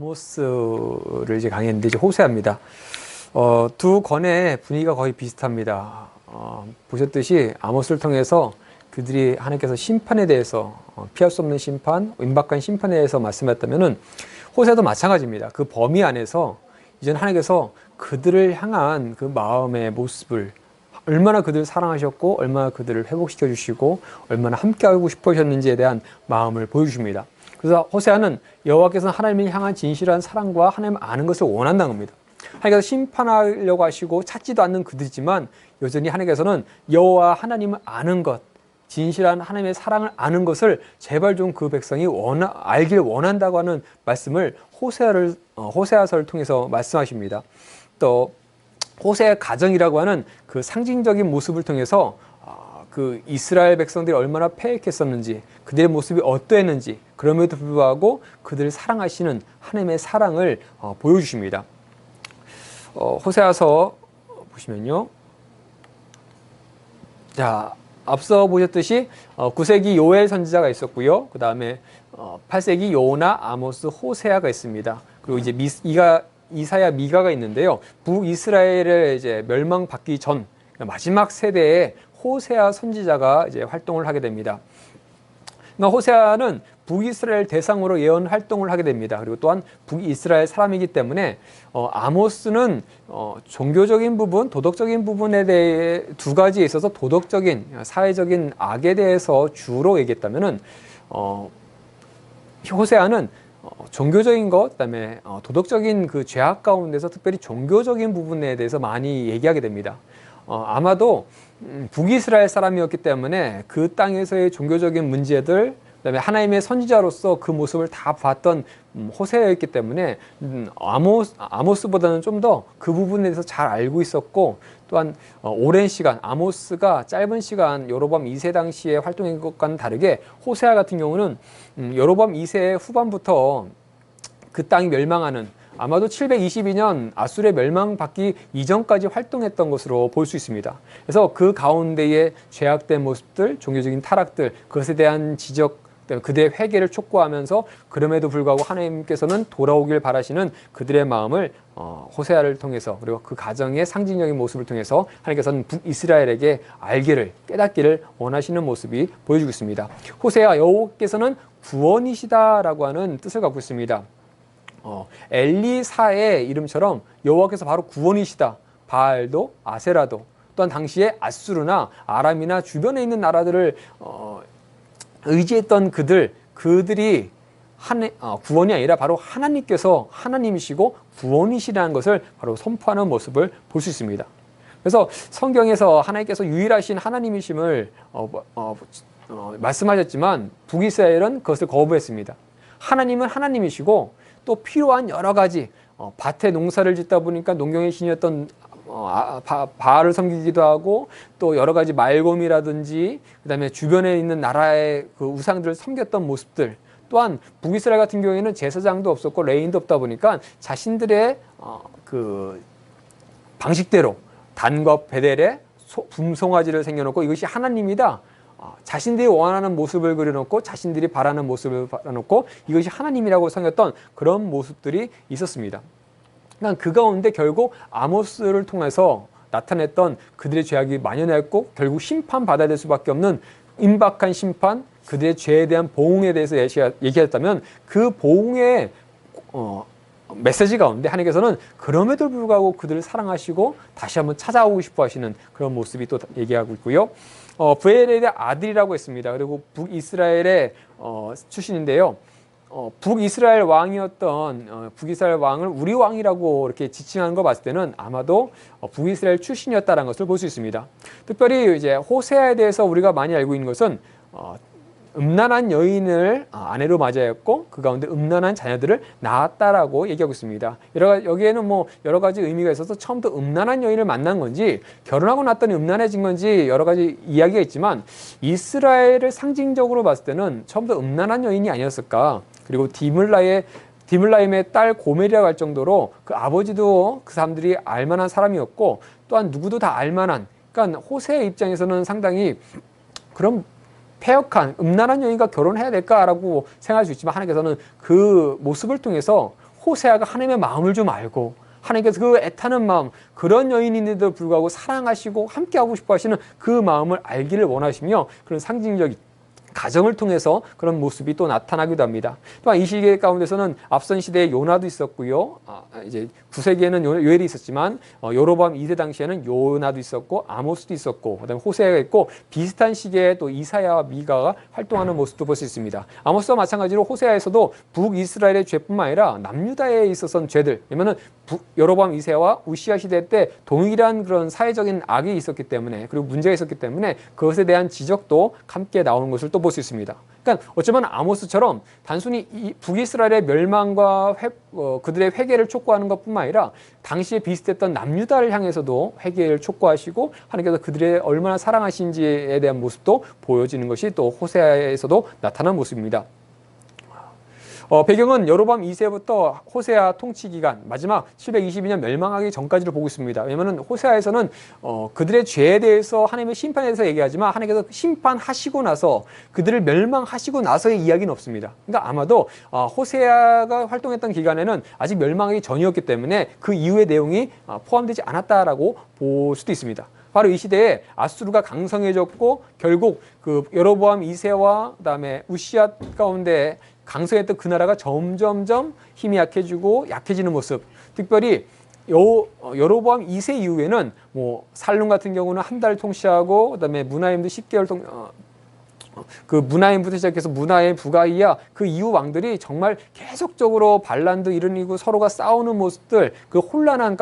아모스를 이제 강의했는데 이제 호세아입니다. 두 권의 분위기가 거의 비슷합니다. 보셨듯이 아모스를 통해서 그들이 하나님께서 심판에 대해서 피할 수 없는 심판, 임박한 심판에 대해서 말씀했다면은 호세아도 마찬가지입니다. 그 범위 안에서 이제는 하나님께서 그들을 향한 그 마음의 모습을 얼마나 그들을 사랑하셨고 얼마나 그들을 회복시켜 주시고 얼마나 함께하고 싶어 하셨는지에 대한 마음을 보여주십니다. 그래서 호세아는 여호와께서는 하나님을 향한 진실한 사랑과 하나님을 아는 것을 원한다는 겁니다. 하나님께서 심판하려고 하시고 찾지도 않는 그들이지만 여전히 하나님께서는 여호와 하나님을 아는 것, 진실한 하나님의 사랑을 아는 것을 제발 좀 그 백성이 알길 원한다고 하는 말씀을 호세아서를 통해서 말씀하십니다. 또 호세아 가정이라고 하는 그 상징적인 모습을 통해서 그 이스라엘 백성들이 얼마나 패역했었는지, 그들의 모습이 어떠했는지, 그럼에도 불구하고 그들을 사랑하시는 하나님의 사랑을 보여주십니다. 호세아서 보시면요, 자, 앞서 보셨듯이 9세기 요엘 선지자가 있었고요. 그 다음에 8세기 요나, 아모스, 호세아가 있습니다. 그리고 이제 이사야, 미가가 있는데요. 북이스라엘의 이제 멸망받기 전 마지막 세대의 호세아 선지자가 이제 활동을 하게 됩니다. 그러니까 호세아는 북이스라엘 대상으로 예언 활동을 하게 됩니다. 그리고 또한 북이스라엘 사람이기 때문에 아모스는 종교적인 부분, 도덕적인 부분에 대해 두 가지에 있어서 도덕적인, 사회적인 악에 대해서 주로 얘기했다면은 호세아는 종교적인 것, 그다음에 도덕적인 그 죄악 가운데서 특별히 종교적인 부분에 대해서 많이 얘기하게 됩니다. 아마도 북이스라엘 사람이었기 때문에 그 땅에서의 종교적인 문제들, 그다음에 하나님의 선지자로서 그 모습을 다 봤던 호세아였기 때문에 아모스보다는 좀 더 그 부분에 대해서 잘 알고 있었고, 또한 오랜 시간, 아모스가 짧은 시간 여로보암 2세 당시에 활동한 것과는 다르게 호세아 같은 경우는 여로보암 2세 후반부터 그 땅이 멸망하는, 아마도 722년 아수르의 멸망받기 이전까지 활동했던 것으로 볼 수 있습니다. 그래서 그 가운데의 죄악된 모습들, 종교적인 타락들, 그것에 대한 지적, 그들의 회개를 촉구하면서 그럼에도 불구하고 하나님께서는 돌아오길 바라시는 그들의 마음을 호세아를 통해서, 그리고 그 가정의 상징적인 모습을 통해서 하나님께서는 북이스라엘에게 알기를, 깨닫기를 원하시는 모습이 보여지고 있습니다. 호세아, 여호와께서는 구원이시다라고 하는 뜻을 갖고 있습니다. 엘리사의 이름처럼 여호와께서 바로 구원이시다. 바알도 아세라도, 또한 당시에 아수르나 아람이나 주변에 있는 나라들을 의지했던 그들이 구원이 아니라 바로 하나님께서 하나님이시고 구원이시라는 것을 바로 선포하는 모습을 볼 수 있습니다. 그래서 성경에서 하나님께서 유일하신 하나님이심을 말씀하셨지만 북이스라엘은 그것을 거부했습니다. 하나님은 하나님이시고 또 필요한 여러 가지 밭에 농사를 짓다 보니까 농경의 신이었던 바알을 섬기기도 하고, 또 여러 가지 말곰이라든지 그다음에 주변에 있는 나라의 그 우상들을 섬겼던 모습들, 또한 북이스라엘 같은 경우에는 제사장도 없었고 레인도 없다 보니까 자신들의 그 방식대로 단과 베델에 분송아지를 생겨놓고 이것이 하나님이다, 자신들이 원하는 모습을 그려놓고 자신들이 바라는 모습을 바라놓고 이것이 하나님이라고 섬겼던 그런 모습들이 있었습니다. 그 가운데 결국 아모스를 통해서 나타냈던 그들의 죄악이 만연했고 결국 심판받아야 될 수밖에 없는 임박한 심판, 그들의 죄에 대한 보응에 대해서 얘기했다면 그 보응의 메시지 가운데 하나님께서는 그럼에도 불구하고 그들을 사랑하시고 다시 한번 찾아오고 싶어 하시는 그런 모습이 또 얘기하고 있고요. 브엘의 아들이라고 했습니다. 그리고 북이스라엘의 출신인데요. 북이스라엘 왕이었던 북이스라엘 왕을 우리 왕이라고 이렇게 지칭하는 거 봤을 때는 아마도 북이스라엘 출신이었다는 것을 볼 수 있습니다. 특별히 이제 호세아에 대해서 우리가 많이 알고 있는 것은 음란한 여인을 아내로 맞이하였고 그 가운데 음란한 자녀들을 낳았다라고 얘기하고 있습니다. 여기에는 뭐 여러 가지 의미가 있어서 처음부터 음란한 여인을 만난 건지 결혼하고 났더니 음란해진 건지 여러 가지 이야기가 있지만 이스라엘을 상징적으로 봤을 때는 처음부터 음란한 여인이 아니었을까. 그리고 디물라임의 딸 고멜이라고 할 정도로 그 아버지도 그 사람들이 알만한 사람이었고 또한 누구도 다 알만한, 그러니까 호세의 입장에서는 상당히 그런 패역한 음란한 여인과 결혼해야 될까라고 생각할 수 있지만 하나님께서는 그 모습을 통해서 호세아가 하나님의 마음을 좀 알고 하나님께서 그 애타는 마음, 그런 여인인데도 불구하고 사랑하시고 함께하고 싶어 하시는 그 마음을 알기를 원하시며 그런 상징적인 가정을 통해서 그런 모습이 또 나타나기도 합니다. 또한 이 시대 가운데서는 앞선 시대에 요나도 있었고요. 이제 9세기에는 요엘이 있었지만 여로보암 2세 당시에는 요나도 있었고 아모스도 있었고 그다음에 호세아가 있고 비슷한 시기에 또 이사야와 미가가 활동하는 모습도 볼 수 있습니다. 아모스와 마찬가지로 호세아에서도 북이스라엘의 죄뿐만 아니라 남유다에 있어서는 죄들, 왜냐면은 여로보암 2세와 우시아 시대 때 동일한 그런 사회적인 악이 있었기 때문에 그리고 문제가 있었기 때문에 그것에 대한 지적도 함께 나오는 것을 또 볼 수 있습니다. 그러니까 어쩌면 아모스처럼 단순히 이 북이스라엘의 멸망과 그들의 회개를 촉구하는 것뿐만 아니라 당시에 비슷했던 남유다를 향해서도 회개를 촉구하시고 하나님께서 그들의 얼마나 사랑하신지에 대한 모습도 보여지는 것이 또 호세아에서도 나타난 모습입니다. 배경은 여로보암 2세부터 호세아 통치 기간 마지막 722년 멸망하기 전까지를 보고 있습니다. 왜냐하면 호세아에서는 그들의 죄에 대해서 하나님의 심판에 대해서 얘기하지만 하나님께서 심판하시고 나서 그들을 멸망하시고 나서의 이야기는 없습니다. 그러니까 아마도 호세아가 활동했던 기간에는 아직 멸망하기 전이었기 때문에 그 이후의 내용이 포함되지 않았다라고 볼 수도 있습니다. 바로 이 시대에 아수르가 강성해졌고 결국 그 여로보암 2세와 그다음에 우시아 가운데 강성했던 그 나라가 점점점 힘이 약해지고 약해지는 모습. 특별히 여로보암 2세 이후에는 뭐 살룸 같은 경우는 한 달 통치하고 그다음에 무나임도 10개월 그 무나임부터 시작해서 무나임, 부가이야 그 이후 왕들이 정말 계속적으로 반란도 일으키고 서로가 싸우는 모습들, 그 혼란한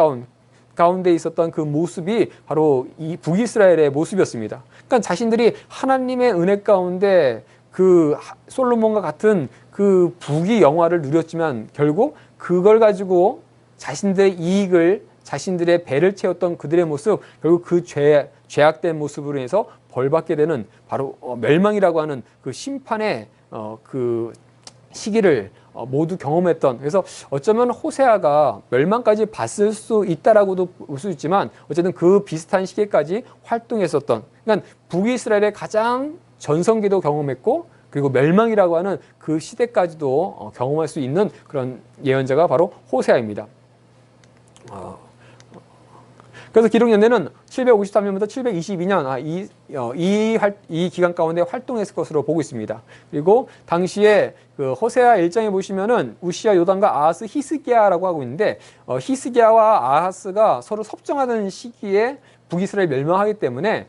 가운데 있었던 그 모습이 바로 이 북이스라엘의 모습이었습니다. 그러니까 자신들이 하나님의 은혜 가운데 그 솔로몬과 같은 그 부귀 영화를 누렸지만 결국 그걸 가지고 자신들의 이익을, 자신들의 배를 채웠던 그들의 모습, 결국 그 죄악된 모습으로 인해서 벌받게 되는 바로 멸망이라고 하는 그 심판의 그 시기를 모두 경험했던, 그래서 어쩌면 호세아가 멸망까지 봤을 수 있다라고도 볼 수 있지만 어쨌든 그 비슷한 시기까지 활동했었던, 그러니까 북이스라엘의 가장 전성기도 경험했고 그리고 멸망이라고 하는 그 시대까지도 경험할 수 있는 그런 예언자가 바로 호세아입니다. 그래서 기록 연대는 753년부터 722년 이 기간 가운데 활동했을 것으로 보고 있습니다. 그리고 당시에 그 호세아 1장에 보시면은 우시아, 요담과 아하스, 히스기야라고 하고 있는데 히스기야와 아하스가 서로 섭정하던 시기에 북이스라엘 멸망하기 때문에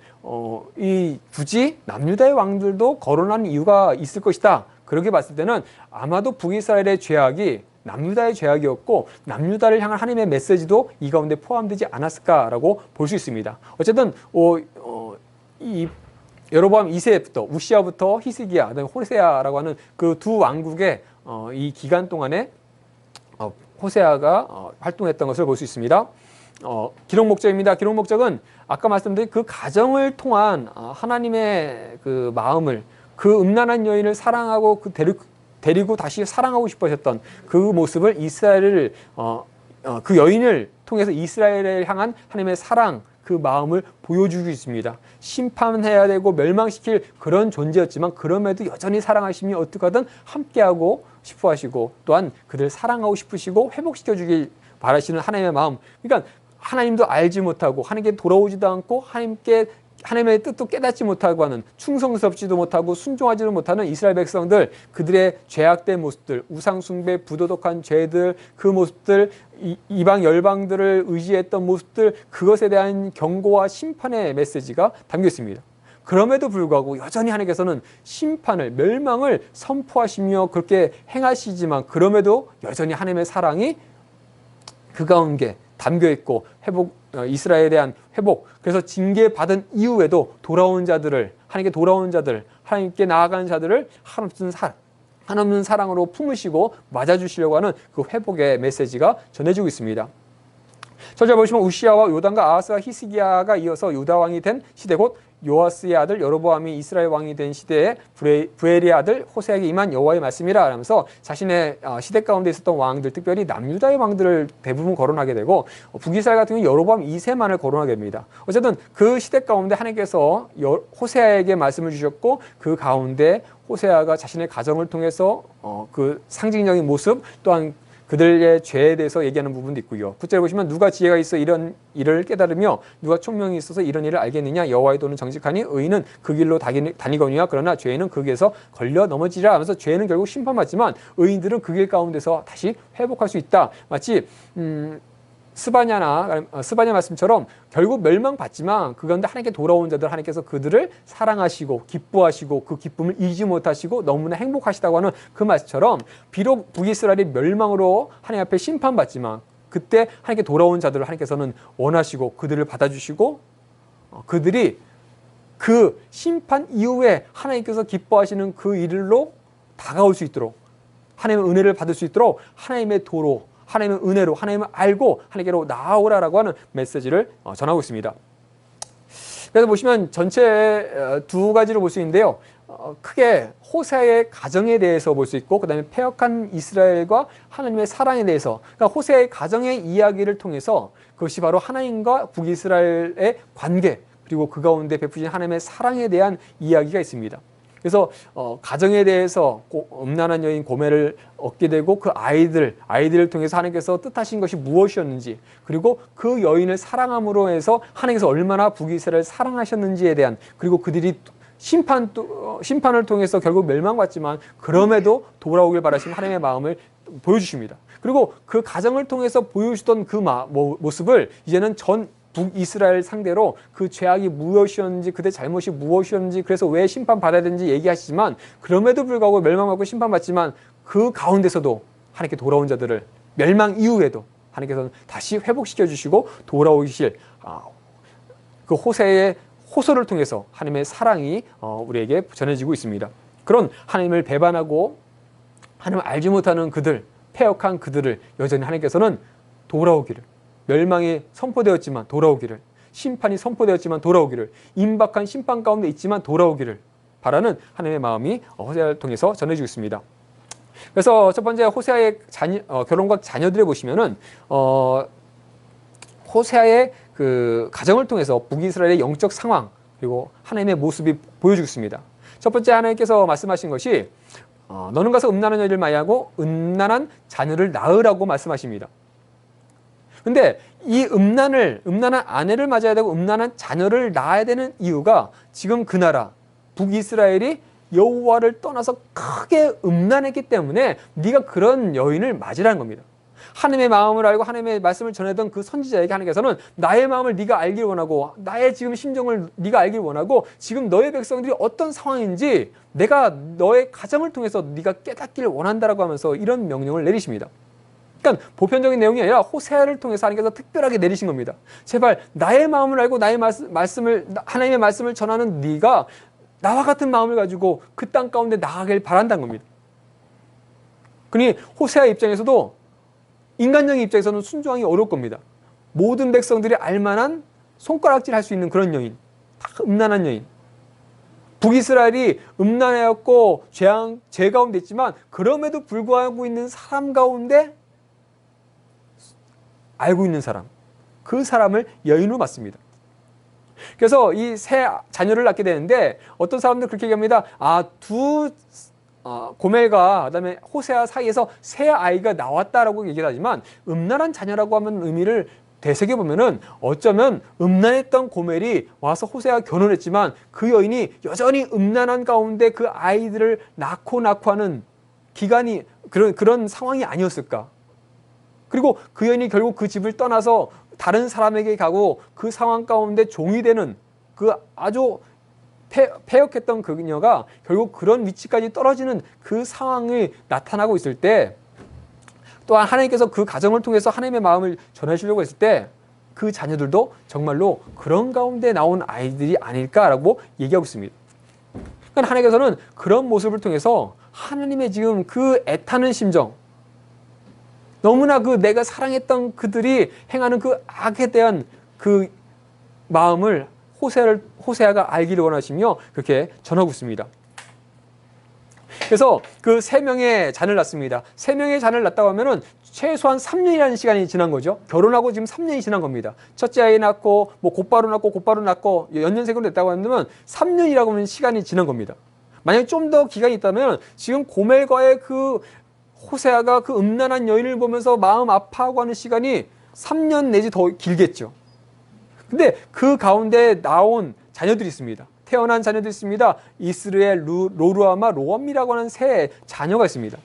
이 굳이 남유다의 왕들도 거론하는 이유가 있을 것이다. 그렇게 봤을 때는 아마도 북이스라엘의 죄악이 남유다의 죄악이었고 남유다를 향한 하나님의 메시지도 이 가운데 포함되지 않았을까라고 볼 수 있습니다. 어쨌든 이 여로보암 2세부터 우시아부터 히스기야, 그다음에 호세아라고 하는 그 두 왕국의 이 기간 동안에 호세아가 활동했던 것을 볼 수 있습니다. 기록 목적입니다. 기록 목적은 아까 말씀드린 그 가정을 통한 하나님의 그 마음을, 그 음란한 여인을 사랑하고 데리고 다시 사랑하고 싶어 하셨던 그 모습을 이스라엘을 그 여인을 통해서 이스라엘을 향한 하나님의 사랑, 그 마음을 보여주고 있습니다. 심판해야 되고 멸망시킬 그런 존재였지만 그럼에도 여전히 사랑하시며 어떻게 하든 함께하고 싶어 하시고 또한 그들 사랑하고 싶으시고 회복시켜 주길 바라시는 하나님의 마음. 그러니까 하나님도 알지 못하고 하나님께 돌아오지도 않고 하나님의 뜻도 깨닫지 못하고 하는, 충성스럽지도 못하고 순종하지도 못하는 이스라엘 백성들, 그들의 죄악된 모습들, 우상숭배, 부도덕한 죄들, 그 모습들, 이방 열방들을 의지했던 모습들, 그것에 대한 경고와 심판의 메시지가 담겨 있습니다. 그럼에도 불구하고 여전히 하나님께서는 심판을, 멸망을 선포하시며 그렇게 행하시지만 그럼에도 여전히 하나님의 사랑이 그 가운데 담겨 있고 이스라엘에 대한 회복, 그래서 징계받은 이후에도 돌아온 자들을, 하나님께 돌아온 자들, 하나님께 나아간 자들을 한없는 사랑으로 품으시고 맞아주시려고 하는 그 회복의 메시지가 전해지고 있습니다. 저자 보시면 우시아와 요담과 아하스와 히스기야가 이어서 유다 왕이 된 시대, 곧 요아스의 아들 여로보암이 이스라엘 왕이 된 시대에 부엘의 아들 호세아에게 임한 여호와의 말씀이라 하면서 자신의 시대 가운데 있었던 왕들, 특별히 남유다의 왕들을 대부분 거론하게 되고 북이스라엘 같은 경우는 여로보암 2세만을 거론하게 됩니다. 어쨌든 그 시대 가운데 하나님께서 호세아에게 말씀을 주셨고 그 가운데 호세아가 자신의 가정을 통해서 그 상징적인 모습, 또한 그들의 죄에 대해서 얘기하는 부분도 있고요. 9절에 보시면 누가 지혜가 있어 이런 일을 깨달으며 누가 총명이 있어서 이런 일을 알겠느냐. 여호와의 도는 정직하니 의인은 그 길로 다니거니와 그러나 죄인은 그 길에서 걸려 넘어지리라 하면서 죄는 결국 심판받지만 의인들은 그 길 가운데서 다시 회복할 수 있다. 마치 스바냐 말씀처럼 결국 멸망받지만 그 가운데 하나님께 돌아온 자들 하나님께서 그들을 사랑하시고 기뻐하시고 그 기쁨을 잊지 못하시고 너무나 행복하시다고 하는 그 말씀처럼 비록 북이스라엘이 멸망으로 하나님 앞에 심판받지만 그때 하나님께 돌아온 자들을 하나님께서는 원하시고 그들을 받아주시고 그들이 그 심판 이후에 하나님께서 기뻐하시는 그 일로 다가올 수 있도록 하나님의 은혜를 받을 수 있도록 하나님의 도로 하나님의 은혜로 하나님을 알고 하나님께로 나아오라라고 하는 메시지를 전하고 있습니다. 그래서 보시면 전체 두 가지로 볼 수 있는데요. 크게 호세아의 가정에 대해서 볼 수 있고 그 다음에 패역한 이스라엘과 하나님의 사랑에 대해서 그러니까 호세아의 가정의 이야기를 통해서 그것이 바로 하나님과 북이스라엘의 관계 그리고 그 가운데 베푸신 하나님의 사랑에 대한 이야기가 있습니다. 그래서 가정에 대해서 음란한 여인 고멜을 얻게 되고 그 아이들을 통해서 하나님께서 뜻하신 것이 무엇이었는지 그리고 그 여인을 사랑함으로 해서 하나님께서 얼마나 북이스라엘을 사랑하셨는지에 대한 그리고 그들이 심판을 통해서 결국 멸망받지만 그럼에도 돌아오길 바라시는 하나님의 마음을 보여주십니다. 그리고 그 가정을 통해서 보여주던 그 모습을 이제는 전 북이스라엘 상대로 그 죄악이 무엇이었는지 그들의 잘못이 무엇이었는지 그래서 왜 심판받아야 되는지 얘기하시지만 그럼에도 불구하고 멸망받고 심판받지만 그 가운데서도 하나님께 돌아온 자들을 멸망 이후에도 하나님께서는 다시 회복시켜 주시고 돌아오실 그 호세의 호소를 통해서 하나님의 사랑이 우리에게 전해지고 있습니다. 그런 하나님을 배반하고 하나님을 알지 못하는 그들 패역한 그들을 여전히 하나님께서는 돌아오기를 멸망이 선포되었지만 돌아오기를 심판이 선포되었지만 돌아오기를 임박한 심판 가운데 있지만 돌아오기를 바라는 하나님의 마음이 호세아를 통해서 전해지고 있습니다. 그래서 첫 번째 호세아의 결혼과 자녀들에 보시면은 호세아의 그 가정을 통해서 북이스라엘의 영적 상황 그리고 하나님의 모습이 보여지고 있습니다. 첫 번째 하나님께서 말씀하신 것이 너는 가서 음란한 여인을 마이하고 음란한 자녀를 낳으라고 말씀하십니다. 근데 이 음란한 아내를 맞아야 되고 음란한 자녀를 낳아야 되는 이유가 지금 그 나라 북이스라엘이 여호와를 떠나서 크게 음란했기 때문에 네가 그런 여인을 맞으라는 겁니다. 하나님의 마음을 알고 하나님의 말씀을 전하던 그 선지자에게 하나님께서는 나의 마음을 네가 알길 원하고 나의 지금 심정을 네가 알길 원하고 지금 너의 백성들이 어떤 상황인지 내가 너의 가정을 통해서 네가 깨닫기를 원한다라고 하면서 이런 명령을 내리십니다. 그러니까 보편적인 내용이 아니라 호세아를 통해서 하나님께서 특별하게 내리신 겁니다. 제발 나의 마음을 알고 나의 말씀을 하나님의 말씀을 전하는 네가 나와 같은 마음을 가지고 그 땅 가운데 나가길 바란다는 겁니다. 그러니 호세아 입장에서도 인간적인 입장에서는 순종하기 어려울 겁니다. 모든 백성들이 알만한 손가락질 할 수 있는 그런 여인, 다 음란한 여인. 북이스라엘이 음란하였고 죄 가운데 있지만 그럼에도 불구하고 있는 사람 가운데 알고 있는 사람, 그 사람을 여인으로 맞습니다. 그래서 이 세 자녀를 낳게 되는데 어떤 사람들 그렇게 얘기합니다. 고멜과 그다음에 호세아 사이에서 새 아이가 나왔다라고 얘기를 하지만 음란한 자녀라고 하면 의미를 되새겨 보면은 어쩌면 음란했던 고멜이 와서 호세아와 결혼했지만 그 여인이 여전히 음란한 가운데 그 아이들을 낳고 하는 기간이 그런 상황이 아니었을까? 그리고 그 여인이 결국 그 집을 떠나서 다른 사람에게 가고 그 상황 가운데 종이 되는 그 아주 패역했던 그녀가 결국 그런 위치까지 떨어지는 그 상황이 나타나고 있을 때 또한 하나님께서 그 가정을 통해서 하나님의 마음을 전하시려고 했을 때 그 자녀들도 정말로 그런 가운데 나온 아이들이 아닐까라고 얘기하고 있습니다. 그러니까 하나님께서는 그런 모습을 통해서 하나님의 지금 그 애타는 심정 너무나 그 내가 사랑했던 그들이 행하는 그 악에 대한 그 마음을 호세아가 알기를 원하시며 그렇게 전하고 있습니다. 그래서 그 3명의 잔을 낳습니다. 3명의 잔을 낳다고 하면은 최소한 3년이라는 시간이 지난 거죠. 결혼하고 지금 3년이 지난 겁니다. 첫째 아이 낳고 곧바로 낳고 연년생으로 됐다고 하면 3년이라고 하면 시간이 지난 겁니다. 만약에 좀 더 기간이 있다면 지금 고멜과의 그 호세아가 그 음란한 여인을 보면서 마음 아파하고 하는 시간이 3년 내지 더 길겠죠. 근데 그 가운데 나온 자녀들이 있습니다. 태어난 자녀들이 있습니다. 이스르엘, 로루아마, 로엄이라고 하는 세 자녀가 있습니다.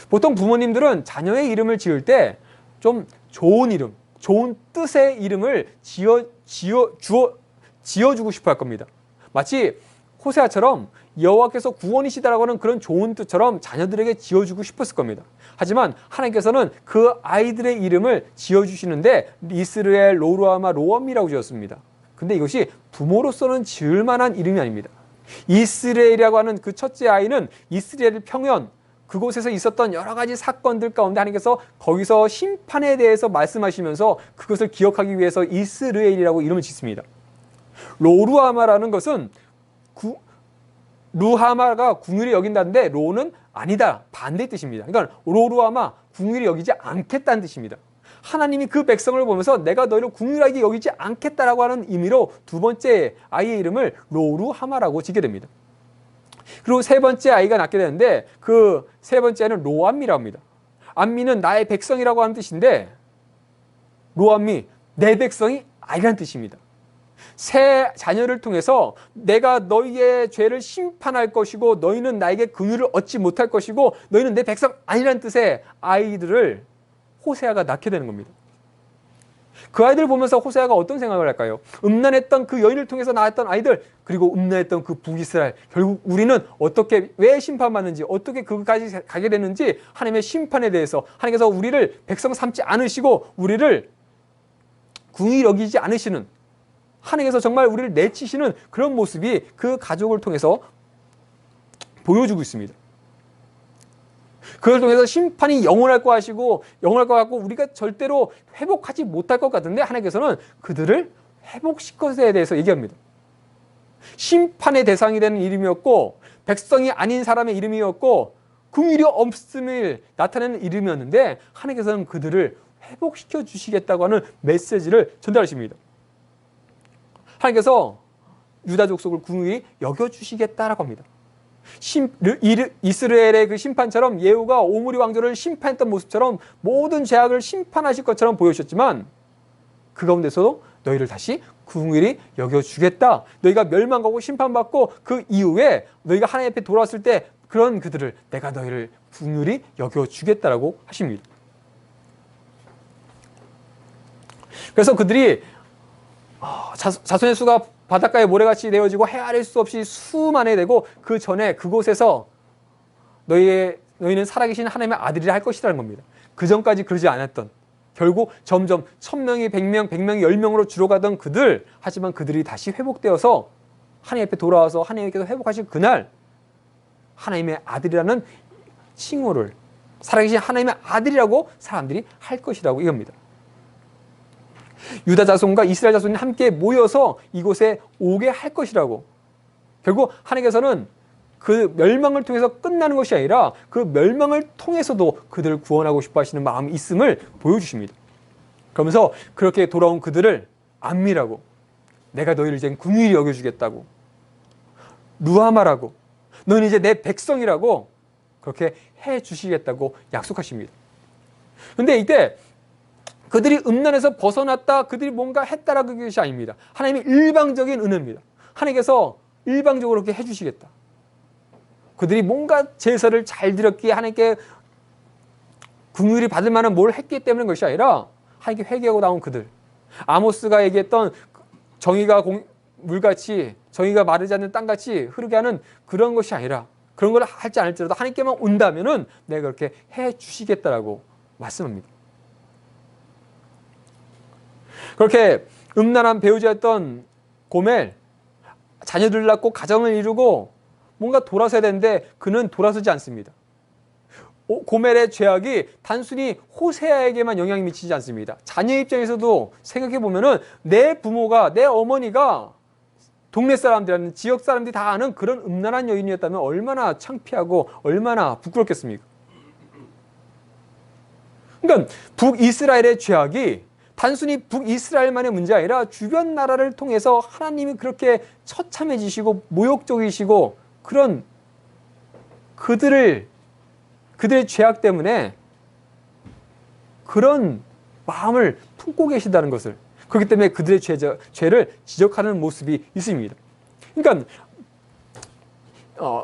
보통 부모님들은 자녀의 이름을 지을 때 좀 좋은 이름, 좋은 뜻의 이름을 지어주고 싶어 할 겁니다. 마치 호세아처럼 여호와께서 구원이시다라고 하는 그런 좋은 뜻처럼 자녀들에게 지어주고 싶었을 겁니다. 하지만 하나님께서는 그 아이들의 이름을 지어주시는데 이스르엘, 로루아마, 로엄이라고 지었습니다. 근데 이것이 부모로서는 지을 만한 이름이 아닙니다. 이스라엘이라고 하는 그 첫째 아이는 이스라엘 평연, 그곳에서 있었던 여러 가지 사건들 가운데 하나님께서 거기서 심판에 대해서 말씀하시면서 그것을 기억하기 위해서 이스라엘이라고 이름을 짓습니다. 로루아마라는 것은 루하마가 궁휼히 여긴다는데 로는 아니다, 반대의 뜻입니다. 그러니까 로루아마, 궁휼히 여기지 않겠다는 뜻입니다. 하나님이 그 백성을 보면서 내가 너희를 궁휼하게 여기지 않겠다라고 하는 의미로 두 번째 아이의 이름을 로루하마라고 짓게 됩니다. 그리고 세 번째 아이가 낳게 되는데 그 세 번째 아이는 로암미라고 합니다. 암미는 나의 백성이라고 하는 뜻인데 로암미, 내 백성이 아니라는 뜻입니다. 새 자녀를 통해서 내가 너희의 죄를 심판할 것이고 너희는 나에게 긍휼을 얻지 못할 것이고 너희는 내 백성 아니라는 뜻의 아이들을 호세아가 낳게 되는 겁니다. 그 아이들을 보면서 호세아가 어떤 생각을 할까요? 음란했던 그 여인을 통해서 낳았던 아이들, 그리고 음란했던 그 북이스라엘, 결국 우리는 어떻게, 왜 심판받는지, 어떻게 그까지 가게 되는지 하나님의 심판에 대해서 하나님께서 우리를 백성 삼지 않으시고 우리를 궁히 여기지 않으시는, 하나님께서 정말 우리를 내치시는 그런 모습이 그 가족을 통해서 보여주고 있습니다. 그걸 통해서 심판이 영원할 것 같고 우리가 절대로 회복하지 못할 것 같은데 하나님께서는 그들을 회복시킬 것에 대해서 얘기합니다. 심판의 대상이 되는 이름이었고 백성이 아닌 사람의 이름이었고 긍휼이 없음을 나타내는 이름이었는데 하나님께서는 그들을 회복시켜 주시겠다고 하는 메시지를 전달하십니다. 하나님께서 유다 족속을 긍휼히 여겨주시겠다라고 합니다. 이스라엘의 그 심판처럼 예후가 오므리 왕조를 심판했던 모습처럼 모든 죄악을 심판하실 것처럼 보여주셨지만 그 가운데서도 너희를 다시 긍휼히 여겨주겠다. 너희가 멸망하고 심판받고 그 이후에 너희가 하나님 앞에 돌아왔을 때 그런 그들을 내가 너희를 긍휼히 여겨주겠다라고 하십니다. 그래서 그들이 자손의 수가 바닷가에 모래같이 되어지고 헤아릴 수 없이 수만해 되고 그 전에 그곳에서 너희는 살아계신 하나님의 아들이라 할 것이라는 겁니다. 그 전까지 그러지 않았던, 결국 점점 1000명이 100명, 100명이 10명으로 줄어가던 그들, 하지만 그들이 다시 회복되어서 하나님 앞에 돌아와서 하나님께서 회복하실 그날 하나님의 아들이라는 칭호를, 살아계신 하나님의 아들이라고 사람들이 할 것이라고 이겁니다. 유다 자손과 이스라엘 자손이 함께 모여서 이곳에 오게 할 것이라고. 결국 하나님께서는 그 멸망을 통해서 끝나는 것이 아니라 그 멸망을 통해서도 그들을 구원하고 싶어 하시는 마음이 있음을 보여주십니다. 그러면서 그렇게 돌아온 그들을 암미라고, 내가 너희를 이제 긍휼히 여겨주겠다고, 루하마라고, 너는 이제 내 백성이라고 그렇게 해주시겠다고 약속하십니다. 그런데 이때 그들이 음란에서 벗어났다, 그들이 뭔가 했다라는 것이 아닙니다. 하나님의 일방적인 은혜입니다. 하나님께서 일방적으로 그렇게 해주시겠다. 그들이 뭔가 제사를 잘 드렸기에 하나님께 긍휼히 받을 만한 뭘 했기 때문인 것이 아니라 하나님께 회개하고 나온 그들, 아모스가 얘기했던 정의가 물같이, 정의가 마르지 않는 땅같이 흐르게 하는 그런 것이 아니라, 그런 걸 할지 않을지라도 하나님께만 온다면은 내가 그렇게 해주시겠다라고 말씀합니다. 그렇게 음란한 배우자였던 고멜, 자녀들을 낳고 가정을 이루고 뭔가 돌아서야 되는데 그는 돌아서지 않습니다. 고멜의 죄악이 단순히 호세아에게만 영향이 미치지 않습니다. 자녀 입장에서도 생각해 보면은 내 부모가, 내 어머니가 동네 사람들이라는, 지역 사람들이 다 아는 그런 음란한 여인이었다면 얼마나 창피하고 얼마나 부끄럽겠습니까? 그러니까 북이스라엘의 죄악이 단순히 북이스라엘만의 문제 아니라 주변 나라를 통해서 하나님이 그렇게 처참해지시고 모욕적이시고 그런 그들을 그들의 죄악 때문에 그런 마음을 품고 계시다는 것을, 그렇기 때문에 그들의 죄를 지적하는 모습이 있습니다. 그러니까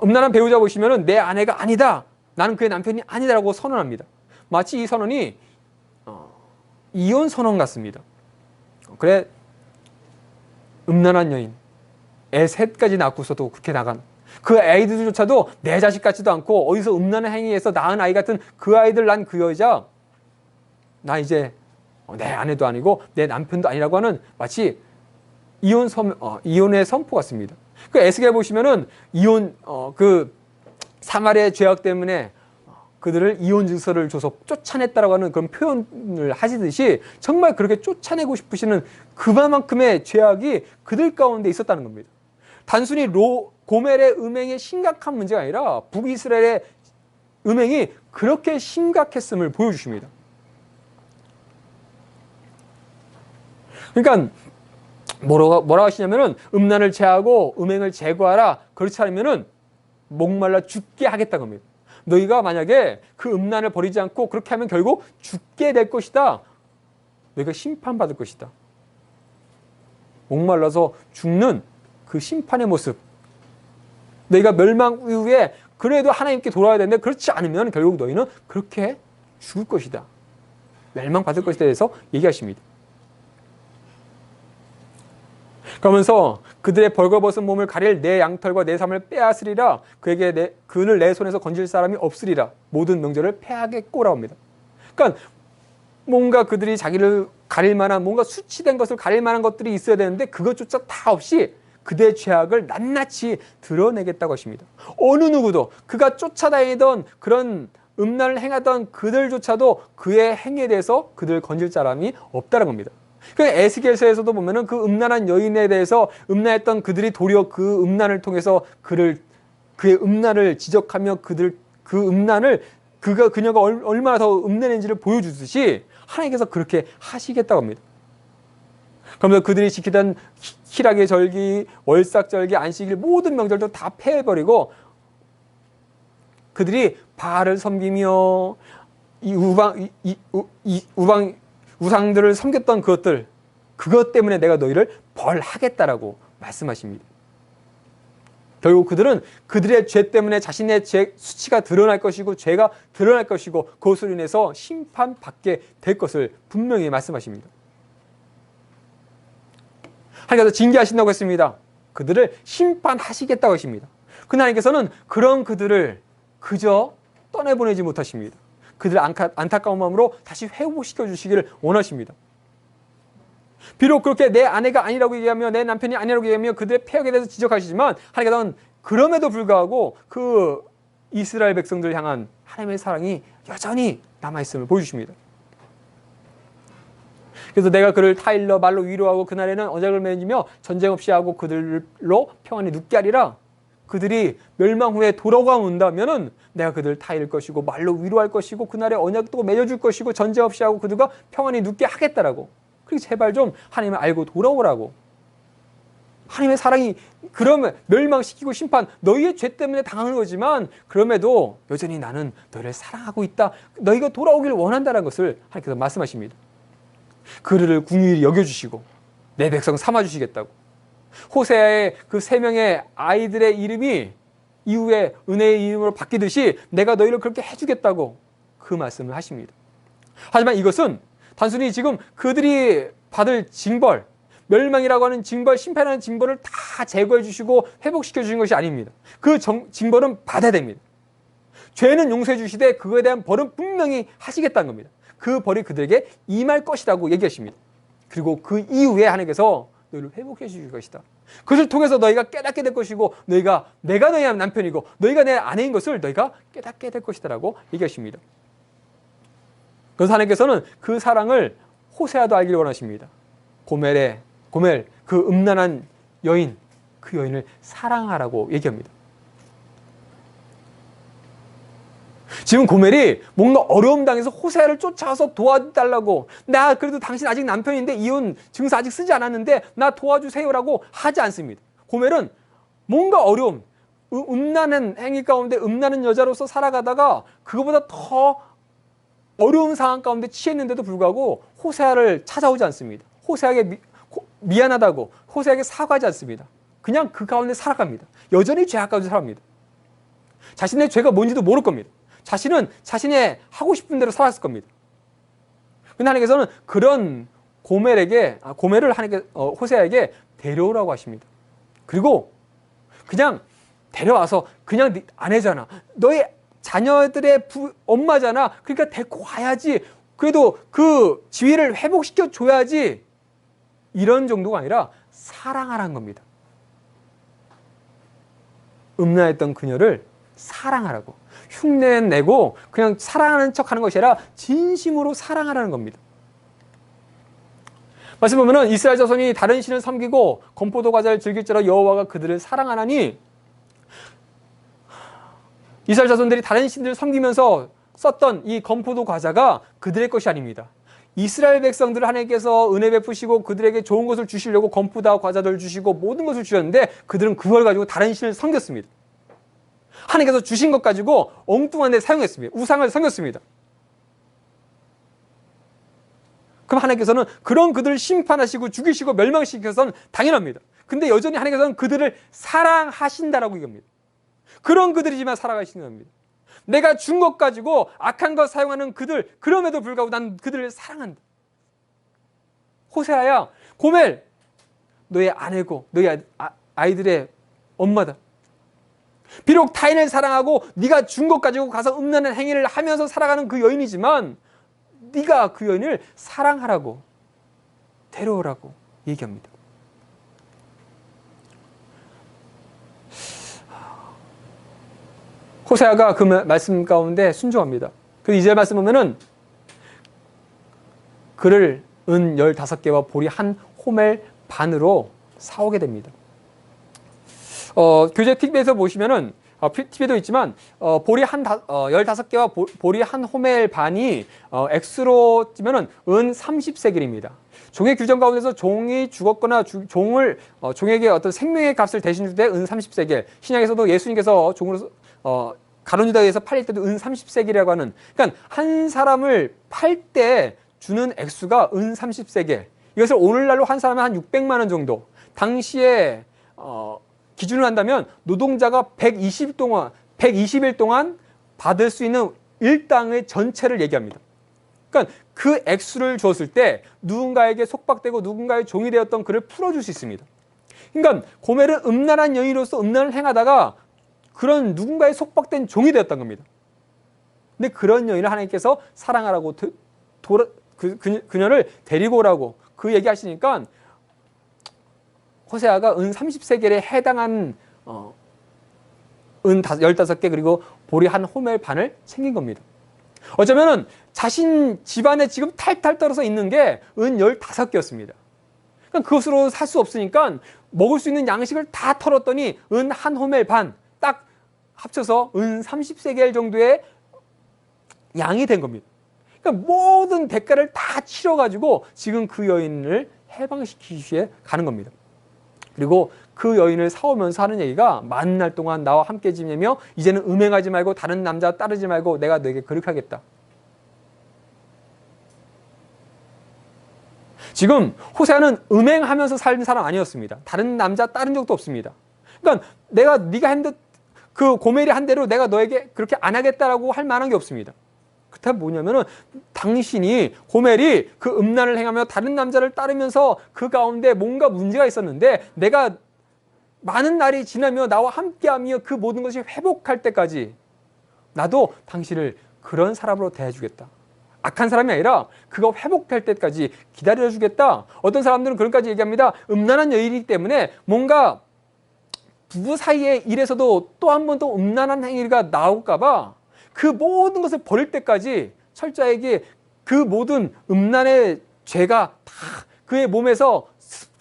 음란한 배우자 보시면은 내 아내가 아니다, 나는 그의 남편이 아니다라고 선언합니다. 마치 이 선언이 이혼 선언 같습니다. 그래, 음란한 여인, 애 셋까지 낳고서도 그렇게 나간 그 아이들조차도 내 자식 같지도 않고 어디서 음란한 행위에서 낳은 아이 같은 그 아이들 난 그 여자, 나 이제 내 아내도 아니고 내 남편도 아니라고 하는 마치 이혼의 선포 같습니다. 그 에스겔 보시면은 그 사마리아의 죄악 때문에 그들을 이혼 증서를 줘서 쫓아냈다라고 하는 그런 표현을 하시듯이 정말 그렇게 쫓아내고 싶으시는 그만큼의 죄악이 그들 가운데 있었다는 겁니다. 단순히 고멜의 음행의 심각한 문제가 아니라 북이스라엘의 음행이 그렇게 심각했음을 보여주십니다. 그러니까 뭐라고 하시냐면은 음란을 제하고 음행을 제거하라. 그렇지 않으면은 목말라 죽게 하겠다는 겁니다. 너희가 만약에 그 음란을 버리지 않고 그렇게 하면 결국 죽게 될 것이다. 너희가 심판받을 것이다. 목말라서 죽는 그 심판의 모습. 너희가 멸망 이후에 그래도 하나님께 돌아와야 되는데 그렇지 않으면 결국 너희는 그렇게 죽을 것이다. 멸망받을 것에 대해서 얘기하십니다. 그러면서 그들의 벌거벗은 몸을 가릴 내 양털과 내 삶을 빼앗으리라. 그를 내 손에서 건질 사람이 없으리라. 모든 명절을 패하겠고라 합니다. 그러니까 뭔가 그들이 자기를 가릴 만한, 뭔가 수치된 것을 가릴 만한 것들이 있어야 되는데 그것조차 다 없이 그들의 죄악을 낱낱이 드러내겠다고 하십니다. 어느 누구도 그가 쫓아다니던 그런 음란을 행하던 그들조차도 그의 행위에 대해서 그들을 건질 사람이 없다는 겁니다. 그 에스겔서에서도 보면은 그 음란한 여인에 대해서 음란했던 그들이 도리어 그 음란을 통해서 그의 음란을 지적하며 그녀가 얼마나 더 음란한지를 보여주듯이 하나님께서 그렇게 하시겠다고 합니다. 그러면서 그들이 지키던 희락의 절기, 월삭절기, 안식일 모든 명절도 다 폐해버리고 그들이 바알을 섬기며 우상들을 섬겼던 그것 때문에 내가 너희를 벌하겠다라고 말씀하십니다. 결국 그들은 그들의 죄 때문에 자신의 죄 수치가 드러날 것이고 죄가 드러날 것이고 그것으로 인해서 심판받게 될 것을 분명히 말씀하십니다. 하나님께서 징계하신다고 했습니다. 그들을 심판하시겠다고 하십니다. 그러나 하나님께서는 그런 그들을 그저 떠내보내지 못하십니다. 그들의 안타까운 마음으로 다시 회복시켜 주시기를 원하십니다. 비록 그렇게 내 아내가 아니라고 얘기하며 내 남편이 아니라고 얘기하며 그들의 폐역에 대해서 지적하시지만 하나님께서는 그럼에도 불구하고 그 이스라엘 백성들을 향한 하나님의 사랑이 여전히 남아있음을 보여주십니다. 그래서 내가 그를 타일러 말로 위로하고 그날에는 언약을 맺으며 전쟁 없이 하고 그들로 평안히 눕게 하리라. 그들이 멸망 후에 돌아온다면은 내가 그들을 타일 것이고 말로 위로할 것이고 그날에 언약도 맺어줄 것이고 전쟁 없이 하고 그들과 평안히 눕게 하겠다라고. 그리고 제발 좀 하나님을 알고 돌아오라고. 하나님의 사랑이 그러면 멸망시키고 심판, 너희의 죄 때문에 당하는 거지만 그럼에도 여전히 나는 너희를 사랑하고 있다. 너희가 돌아오길 원한다는 것을 하나님께서 말씀하십니다. 그들을 긍휼히 여겨주시고 내 백성 삼아주시겠다고. 호세아의 그 3명의 아이들의 이름이 이후에 은혜의 이름으로 바뀌듯이 내가 너희를 그렇게 해주겠다고 그 말씀을 하십니다. 하지만 이것은 단순히 지금 그들이 받을 징벌, 멸망이라고 하는 징벌, 심판하는 징벌을 다 제거해 주시고 회복시켜 주신 것이 아닙니다. 그 징벌은 받아야 됩니다. 죄는 용서해 주시되 그거에 대한 벌은 분명히 하시겠다는 겁니다. 그 벌이 그들에게 임할 것이라고 얘기하십니다. 그리고 그 이후에 하나님께서 너희를 회복해 주실 것이다. 그것을 통해서 너희가 깨닫게 될 것이고 내가 너희의 남편이고 너희가 내 아내인 것을 너희가 깨닫게 될 것이다라고 얘기하십니다. 그래서 하나님께서는 그 사랑을 호세아도 알기를 원하십니다. 고멜 그 음란한 여인, 그 여인을 사랑하라고 얘기합니다. 지금 고멜이 뭔가 어려움 당해서 호세아를 쫓아와서 도와달라고, 나 그래도 당신 아직 남편인데 이혼 증서 아직 쓰지 않았는데 나 도와주세요라고 하지 않습니다. 고멜은 뭔가 어려움, 음란한 행위 가운데 음란한 여자로서 살아가다가 그거보다 더 어려운 상황 가운데 취했는데도 불구하고 호세아를 찾아오지 않습니다. 호세아에게 미안하다고 호세아에게 사과하지 않습니다. 그냥 그 가운데 살아갑니다. 여전히 죄악 가운데 살아갑니다. 자신의 죄가 뭔지도 모를 겁니다. 자신은 자신의 하고 싶은 대로 살았을 겁니다. 근데 하나님께서는 그런 고멜을 하나님께 호세아에게 데려오라고 하십니다. 그리고 그냥 데려와서 그냥 네 아내잖아, 너의 자녀들의 엄마잖아, 그러니까 데리고 와야지, 그래도 그 지위를 회복시켜 줘야지, 이런 정도가 아니라 사랑하라는 겁니다. 음란했던 그녀를 사랑하라고, 흉내내고 그냥 사랑하는 척하는 것이 아니라 진심으로 사랑하라는 겁니다. 말씀 보면은 이스라엘 자손이 다른 신을 섬기고 건포도 과자를 즐길지라 여호와가 그들을 사랑하나니, 이스라엘 자손들이 다른 신들을 섬기면서 썼던 이 건포도 과자가 그들의 것이 아닙니다. 이스라엘 백성들을 하나님께서 은혜 베푸시고 그들에게 좋은 것을 주시려고 건포도 과자들을 주시고 모든 것을 주셨는데 그들은 그걸 가지고 다른 신을 섬겼습니다. 하나님께서 주신 것 가지고 엉뚱한 데 사용했습니다. 우상을 섬겼습니다. 그럼 하나님께서는 그런 그들을 심판하시고 죽이시고 멸망시켜서는 당연합니다. 근데 여전히 하나님께서는 그들을 사랑하신다라고 얘기합니다. 그런 그들이지만 살아가시는 겁니다. 내가 준 것 가지고 악한 것 사용하는 그들, 그럼에도 불구하고 난 그들을 사랑한다. 호세아야, 고멜, 너의 아내고 너의 아이들의 엄마다. 비록 타인을 사랑하고 네가 준 것 가지고 가서 음란한 행위를 하면서 살아가는 그 여인이지만 네가 그 여인을 사랑하라고, 데려오라고 얘기합니다. 호세아가 그 말씀 가운데 순종합니다. 그래서 2절 말씀 보면은 그를 은 15개와 보리 한 호멜 반으로 사오게 됩니다. 교재 TV에서 보시면은 TV에도 있지만 보리 15개와 보리 한 호멜 반이 액수로 찌면은 은 30세겔입니다. 종의 규정 가운데서 종이 죽었거나 종에게 어떤 생명의 값을 대신 줄 때 은 30세겔. 신약에서도 예수님께서 종으로 가룟 유다에서 팔릴 때도 은 30세겔이라고 하는, 그러니까 한 사람을 팔 때 주는 액수가 은 30세겔. 이것을 오늘날로 한 사람은 한 600만 원 정도. 당시에 기준을 한다면 노동자가 120일 동안 받을 수 있는 일당의 전체를 얘기합니다. 그러니까 그 액수를 주었을 때 누군가에게 속박되고 누군가의 종이 되었던 그를 풀어줄 수 있습니다. 그러니까 고멜은 음란한 여인으로서 음란을 행하다가 그런 누군가의 속박된 종이 되었던 겁니다. 근데 그런 여인을 하나님께서 사랑하라고 그녀를 데리고 오라고 그 얘기하시니까 호세아가 은 30세겔에 해당한 은 15개 그리고 보리 한 호멜 반을 챙긴 겁니다. 어쩌면은 자신 집안에 지금 탈탈 떨어져 있는 게 은 15개였습니다. 그러니까 그것으로 살 수 없으니까 먹을 수 있는 양식을 다 털었더니 은 한 호멜 반 딱 합쳐서 은 30세겔 정도의 양이 된 겁니다. 그러니까 모든 대가를 다 치러가지고 지금 그 여인을 해방시키기 위해 가는 겁니다. 그리고 그 여인을 사오면서 하는 얘기가 많은 날 동안 나와 함께 지내며 이제는 음행하지 말고 다른 남자 따르지 말고 내가 너에게 그렇게 하겠다. 지금 호세아는 음행하면서 산 사람 아니었습니다. 다른 남자 따른 적도 없습니다. 그러니까 네가 한 듯 그 고멜이 한 대로 내가 너에게 그렇게 안 하겠다라고 할 만한 게 없습니다. 그렇다면 뭐냐면은 당신이 고멜이 그 음란을 행하며 다른 남자를 따르면서 그 가운데 뭔가 문제가 있었는데 내가 많은 날이 지나며 나와 함께하며 그 모든 것이 회복할 때까지 나도 당신을 그런 사람으로 대해주겠다. 악한 사람이 아니라 그거 회복할 때까지 기다려주겠다. 어떤 사람들은 그런까지 얘기합니다. 음란한 여인이기 때문에 뭔가 부부 사이의 일에서도 또 한 번 또 음란한 행위가 나올까 봐 그 모든 것을 버릴 때까지 철저하게 그 모든 음란의 죄가 다 그의 몸에서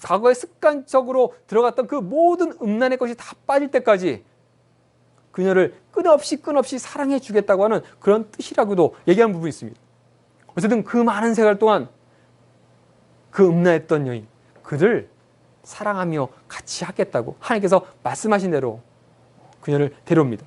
과거에 습관적으로 들어갔던 그 모든 음란의 것이 다 빠질 때까지 그녀를 끊없이 사랑해 주겠다고 하는 그런 뜻이라고도 얘기하는 부분이 있습니다. 어쨌든 그 많은 세월 동안 그 음란했던 여인, 그를 사랑하며 같이 하겠다고 하나님께서 말씀하신 대로 그녀를 데려옵니다.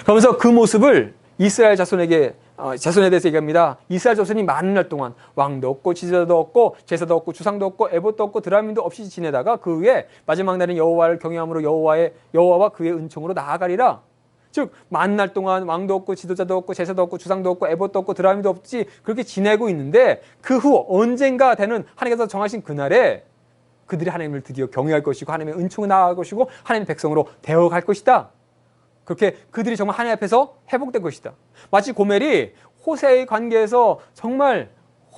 그러면서 그 모습을 이스라엘 자손에 대해서 얘기합니다. 이스라엘 자손이 많은 날 동안 왕도 없고 지도자도 없고 제사도 없고 주상도 없고 에봇도 없고 드라밈도 없이 지내다가 그 후에 마지막 날은 여호와를 경외함으로 여호와와 그의 은총으로 나아가리라. 즉 많은 날 동안 왕도 없고 지도자도 없고 제사도 없고 주상도 없고 에봇도 없고 드라밈도 없이 그렇게 지내고 있는데 그 후 언젠가 되는 하나님께서 정하신 그날에 그들이 하나님을 드디어 경외할 것이고 하나님의 은총을 나아갈 것이고 하나님의 백성으로 되어갈 것이다. 그렇게 그들이 정말 하나님 앞에서 회복될 것이다. 마치 고멜이 호세아의 관계에서 정말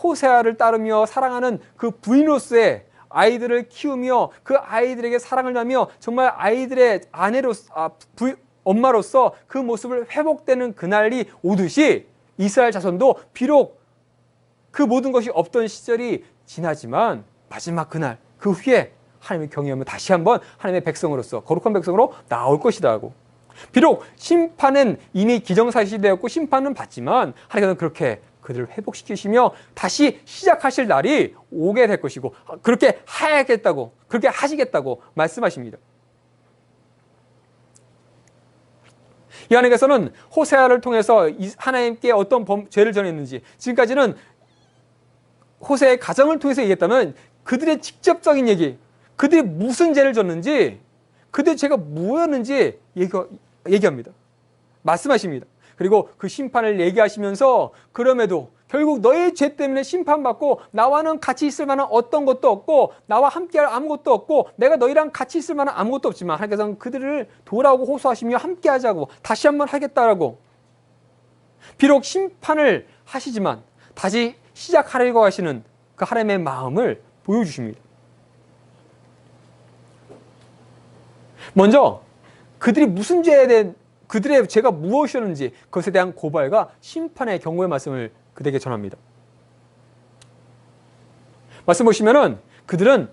호세아를 따르며 사랑하는 그 부인으로서의 아이들을 키우며 그 아이들에게 사랑을 나며 정말 아이들의 엄마로서 그 모습을 회복되는 그날이 오듯이 이스라엘 자손도 비록 그 모든 것이 없던 시절이 지나지만 마지막 그날 그 후에 하나님을 경외하며 다시 한번 하나님의 백성으로서 거룩한 백성으로 나올 것이다 하고, 비록 심판은 이미 기정사실되었고 심판은 받지만 하나님께서는 그렇게 그들을 회복시키시며 다시 시작하실 날이 오게 될 것이고 그렇게 하겠다고, 그렇게 하시겠다고 말씀하십니다. 이 하나님께서는 호세아를 통해서 하나님께 어떤 죄를 전했는지, 지금까지는 호세아의 가정을 통해서 얘기했다면 그들의 직접적인 얘기, 그들이 무슨 죄를 졌는지, 그들의 죄가 뭐였는지 얘기합니다. 말씀하십니다. 그리고 그 심판을 얘기하시면서 그럼에도 결국 너의 죄 때문에 심판받고 나와는 같이 있을 만한 어떤 것도 없고 나와 함께할 아무것도 없고 내가 너희랑 같이 있을 만한 아무것도 없지만 하나님께서는 그들을 돌아오고 호소하시며 함께하자고 다시 한번 하겠다라고, 비록 심판을 하시지만 다시 시작하려고 하시는 그 하나님의 마음을 보여주십니다. 먼저 그들이 무슨 죄에 대한, 그들의 죄가 무엇이었는지 그것에 대한 고발과 심판의 경고의 말씀을 그들에게 전합니다. 말씀 보시면은 그들은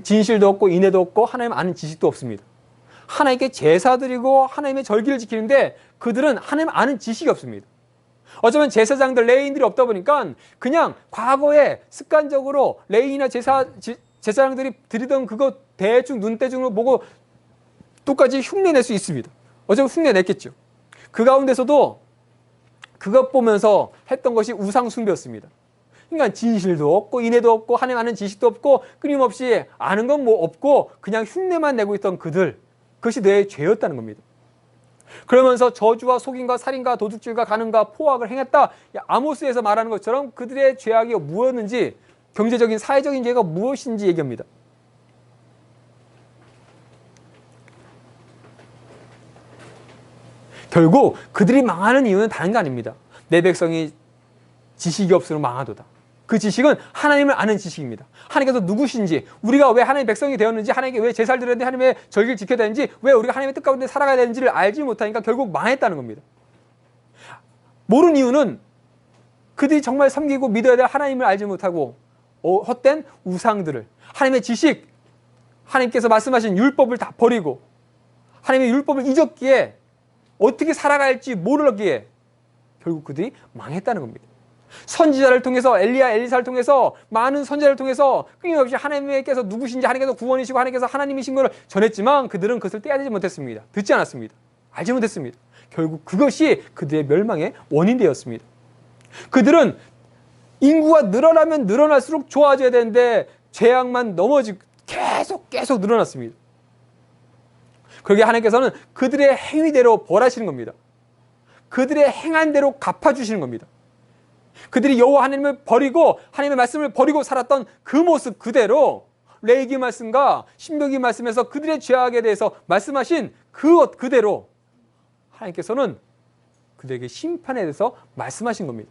진실도 없고 인애도 없고 하나님 아는 지식도 없습니다. 하나님께 제사 드리고 하나님의 절기를 지키는데 그들은 하나님 아는 지식이 없습니다. 어쩌면 제사장들, 레위인들이 없다 보니까 그냥 과거에 습관적으로 레위인이나 제사장들이 드리던 그거 대충 눈대중으로 보고 똑같이 흉내낼 수 있습니다. 어쩌면 흉내냈겠죠. 그 가운데서도 그것 보면서 했던 것이 우상 숭배였습니다. 그러니까 진실도 없고 인애도 없고 하나님 아는 지식도 없고 끊임없이 아는 건 뭐 없고 그냥 흉내만 내고 있던 그들, 그것이 내 죄였다는 겁니다. 그러면서 저주와 속임과 살인과 도둑질과 간음과 포악을 행했다. 아모스에서 말하는 것처럼 그들의 죄악이 무엇인지, 경제적인 사회적인 죄가 무엇인지 얘기합니다. 결국 그들이 망하는 이유는 다른 게 아닙니다. 내 백성이 지식이 없으므로 망하도다. 그 지식은 하나님을 아는 지식입니다. 하나님께서 누구신지, 우리가 왜 하나님의 백성이 되었는지, 하나님께 왜 제사를 드려야 되는지, 하나님의 절기를 지켜야 되는지, 왜 우리가 하나님의 뜻 가운데 살아가야 되는지를 알지 못하니까 결국 망했다는 겁니다. 모르는 이유는 그들이 정말 섬기고 믿어야 될 하나님을 알지 못하고 헛된 우상들을, 하나님의 지식, 하나님께서 말씀하신 율법을 다 버리고 하나님의 율법을 잊었기에 어떻게 살아갈지 모르기에 결국 그들이 망했다는 겁니다. 선지자를 통해서, 엘리사를 통해서, 많은 선지자를 통해서 끊임없이 하나님께서 누구신지, 하나님께서 구원이시고 하나님께서 하나님이신 것을 전했지만 그들은 그것을 떼어내지 못했습니다. 듣지 않았습니다. 알지 못했습니다. 결국 그것이 그들의 멸망의 원인이 되었습니다. 그들은 인구가 늘어나면 늘어날수록 좋아져야 되는데 죄악만 계속 늘어났습니다. 그러기에 하나님께서는 그들의 행위대로 벌하시는 겁니다. 그들의 행한 대로 갚아주시는 겁니다. 그들이 여호와 하나님을 버리고 하나님의 말씀을 버리고 살았던 그 모습 그대로 레위기 말씀과 신명기 말씀에서 그들의 죄악에 대해서 말씀하신 그것 그대로 하나님께서는 그들에게 심판에 대해서 말씀하신 겁니다.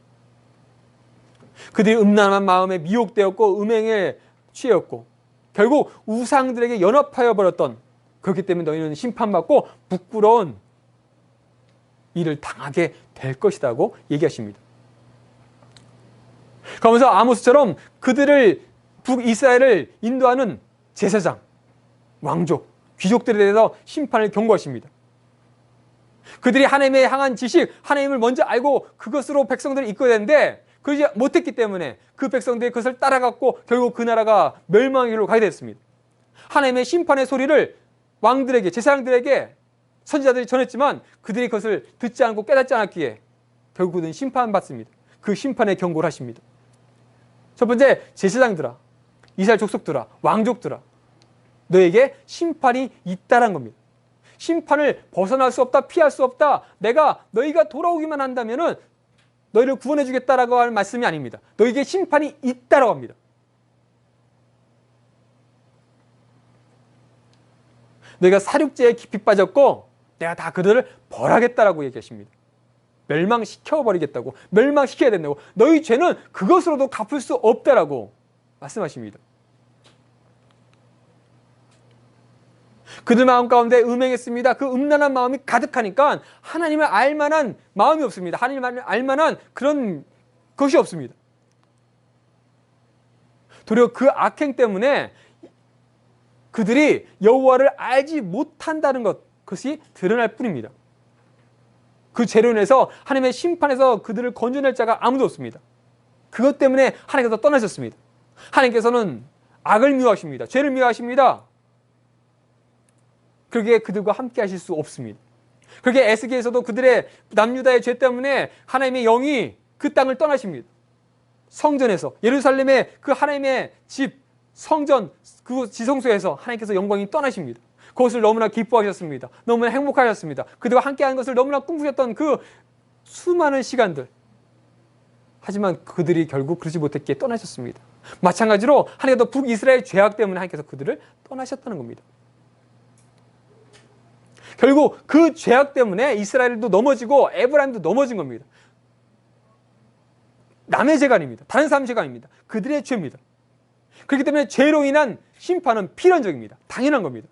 그들이 음란한 마음에 미혹되었고 음행에 취했고 결국 우상들에게 연합하여 버렸던, 그렇기 때문에 너희는 심판받고 부끄러운 일을 당하게 될 것이라고 얘기하십니다. 그러면서 아모스처럼 그들을, 북이스라엘을 인도하는 제사장, 왕족, 귀족들에 대해서 심판을 경고하십니다. 그들이 하나님의 향한 지식, 하나님을 먼저 알고 그것으로 백성들을 이끌어야 되는데 그러지 못했기 때문에 그 백성들이 그것을 따라갔고 결국 그 나라가 멸망의 길로 가게 됐습니다. 하나님의 심판의 소리를 왕들에게, 제사장들에게 선지자들이 전했지만 그들이 그것을 듣지 않고 깨닫지 않았기에 결국은 심판받습니다. 그 심판의 경고를 하십니다. 첫 번째, 제사장들아, 이스라엘 족속들아, 왕족들아, 너에게 심판이 있다란 겁니다. 심판을 벗어날 수 없다, 피할 수 없다. 내가 너희가 돌아오기만 한다면은 너희를 구원해 주겠다라고 하는 말씀이 아닙니다. 너희에게 심판이 있다라고 합니다. 너희가 사륙제에 깊이 빠졌고 내가 다 그들을 벌하겠다라고 얘기하십니다. 멸망시켜버리겠다고, 멸망시켜야 된다고, 너희 죄는 그것으로도 갚을 수 없다라고 말씀하십니다. 그들 마음 가운데 음행했습니다. 그 음란한 마음이 가득하니까 하나님을 알만한 마음이 없습니다. 하나님을 알만한 그런 것이 없습니다. 도리어 그 악행 때문에 그들이 여호와를 알지 못한다는 것, 그것이 드러날 뿐입니다. 그 죄로 인해서 하나님의 심판에서 그들을 건져낼 자가 아무도 없습니다. 그것 때문에 하나님께서 떠나셨습니다. 하나님께서는 악을 미워하십니다. 죄를 미워하십니다. 그러기에 그들과 함께 하실 수 없습니다. 그러기에 에스겔에서도 그들의 남유다의 죄 때문에 하나님의 영이 그 땅을 떠나십니다. 성전에서, 예루살렘의 그 하나님의 집, 성전, 그 지성소에서 하나님께서 영광이 떠나십니다. 그것을 너무나 기뻐하셨습니다. 너무나 행복하셨습니다. 그들과 함께하는 것을 너무나 꿈꾸셨던 그 수많은 시간들. 하지만 그들이 결국 그러지 못했기에 떠나셨습니다. 마찬가지로 하나님께서 북이스라엘 죄악 때문에 하나님께서 그들을 떠나셨다는 겁니다. 결국 그 죄악 때문에 이스라엘도 넘어지고 에브라임도 넘어진 겁니다. 남의 죄가 아닙니다. 다른 사람 죄가 아닙니다. 그들의 죄입니다. 그렇기 때문에 죄로 인한 심판은 필연적입니다. 당연한 겁니다.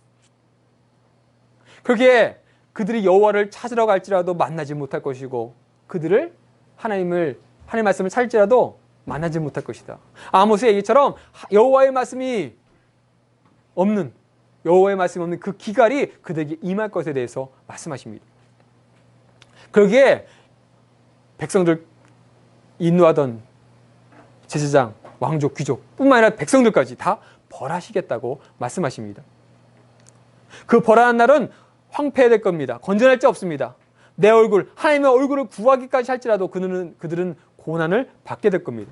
그렇기에 그들이 여호와를 찾으러 갈지라도 만나지 못할 것이고 그들을 하나님 말씀을 찾을지라도 만나지 못할 것이다. 아모스의 얘기처럼 여호와의 말씀이 없는 그 기갈이 그들에게 임할 것에 대해서 말씀하십니다. 그러기에 백성들 인도하던 제사장, 왕족, 귀족 뿐만 아니라 백성들까지 다 벌하시겠다고 말씀하십니다. 그 벌하는 날은 황폐될 겁니다. 건전할 자 없습니다. 내 얼굴, 하나님의 얼굴을 구하기까지 할지라도 그들은 고난을 받게 될 겁니다.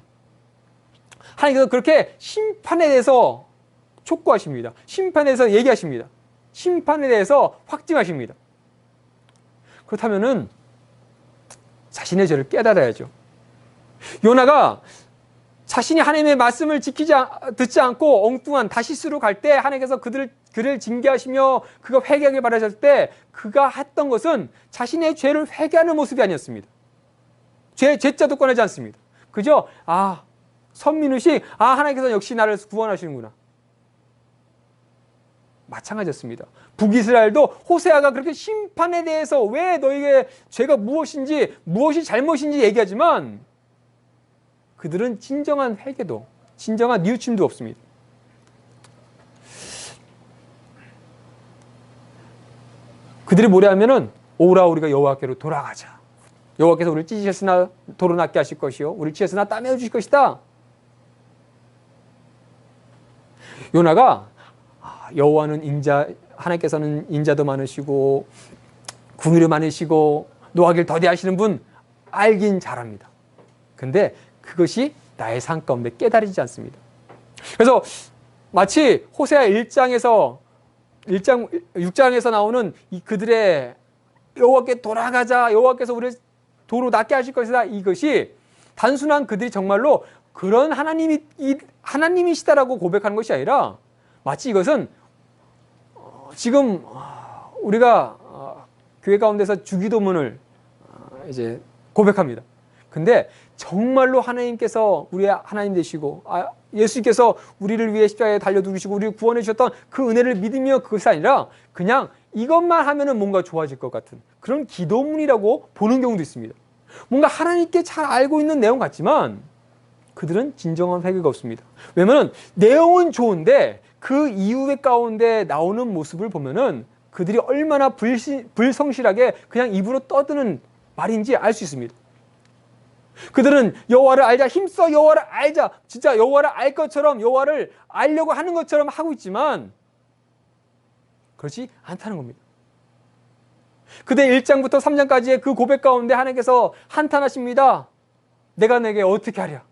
하나님께서 그렇게 심판에 대해서 촉구하십니다. 심판에 대해서 얘기하십니다. 심판에 대해서 확증하십니다. 그렇다면은 자신의 죄를 깨달아야죠. 요나가 자신이 하나님의 말씀을 듣지 않고 엉뚱한 다시스로 갈 때 하나님께서 그를 징계하시며 그가 회개하길 바라셨을 때 그가 했던 것은 자신의 죄를 회개하는 모습이 아니었습니다. 죄자도 꺼내지 않습니다. 그저 선민의식, 하나님께서 역시 나를 구원하시는구나. 마찬가지였습니다. 북이스라엘도 호세아가 그렇게 심판에 대해서 왜 너희의 죄가 무엇인지 무엇이 잘못인지 얘기하지만 그들은 진정한 회개도 진정한 뉘우침도 없습니다. 그들이 뭐라 하면은 오라 우리가 여호와께로 돌아가자. 여호와께서 우리를 찢으셨으나 도로 낫게 하실 것이요 우리를 찢으셨으나 따매어 주실 것이다. 요나가 여호와는 하나님께서는 인자도 많으시고 궁유도 많으시고 노하기를 더디하시는 분 알긴 잘합니다. 근데 그것이 나의 삶 가운데 깨달이지 않습니다. 그래서 마치 호세아 6장에서 나오는 이그들의 여호와께 돌아가자, 여호와께서 우리를 도로 낫게 하실 것이다, 이것이 단순한 그들이 정말로 그런 하나님이시다라고 고백하는 것이 아니라 마치 이것은 지금 우리가 교회 가운데서 주기도문을 이제 고백합니다. 근데 정말로 하나님께서 우리의 하나님 되시고 예수님께서 우리를 위해 십자가에 달려 죽으시고 우리를 구원해 주셨던 그 은혜를 믿으며 그것이 아니라 그냥 이것만 하면은 뭔가 좋아질 것 같은 그런 기도문이라고 보는 경우도 있습니다. 뭔가 하나님께 잘 알고 있는 내용 같지만 그들은 진정한 회개가 없습니다. 왜냐하면 내용은 좋은데 그 이후의 가운데 나오는 모습을 보면은 그들이 얼마나 불성실하게 그냥 입으로 떠드는 말인지 알 수 있습니다. 그들은 여호와를 알자, 힘써 여호와를 알자, 진짜 여호와를 알 것처럼 여호와를 알려고 하는 것처럼 하고 있지만 그렇지 않다는 겁니다. 그대 1장부터 3장까지의 그 고백 가운데 하나님께서 한탄하십니다. 내가 내게 어떻게 하랴?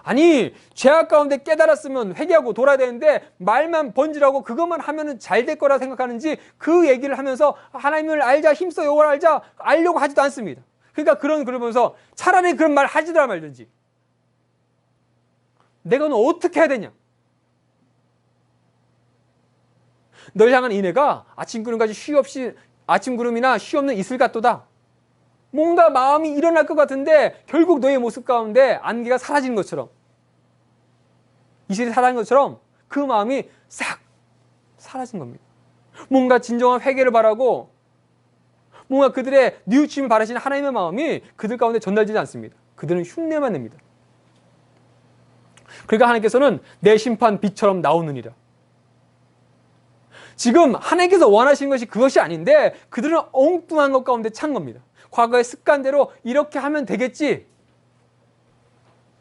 아니, 죄악 가운데 깨달았으면 회개하고 돌아야 되는데 말만 번지라고 그것만 하면은 잘 될 거라 생각하는지 그 얘기를 하면서 하나님을 알자, 힘써 여호와를 알자, 알려고 하지도 않습니다. 그러니까 그러면서 차라리 그런 말 하지도 말든지 내가 너 어떻게 해야 되냐? 널 향한 인애가 아침 구름까지 아침 구름이나 쉬 없는 이슬 같도다. 뭔가 마음이 일어날 것 같은데 결국 너의 모습 가운데 안개가 사라지는 것처럼, 이슬이 사라진 것처럼 그 마음이 싹 사라진 겁니다. 뭔가 진정한 회개를 바라고 뭔가 그들의 뉘우침을 바라시는 하나님의 마음이 그들 가운데 전달되지 않습니다. 그들은 흉내만 냅니다. 그러니까 하나님께서는 내 심판 빛처럼 나오느니라. 지금 하나님께서 원하시는 것이 그것이 아닌데 그들은 엉뚱한 것 가운데 찬 겁니다. 과거의 습관대로 이렇게 하면 되겠지.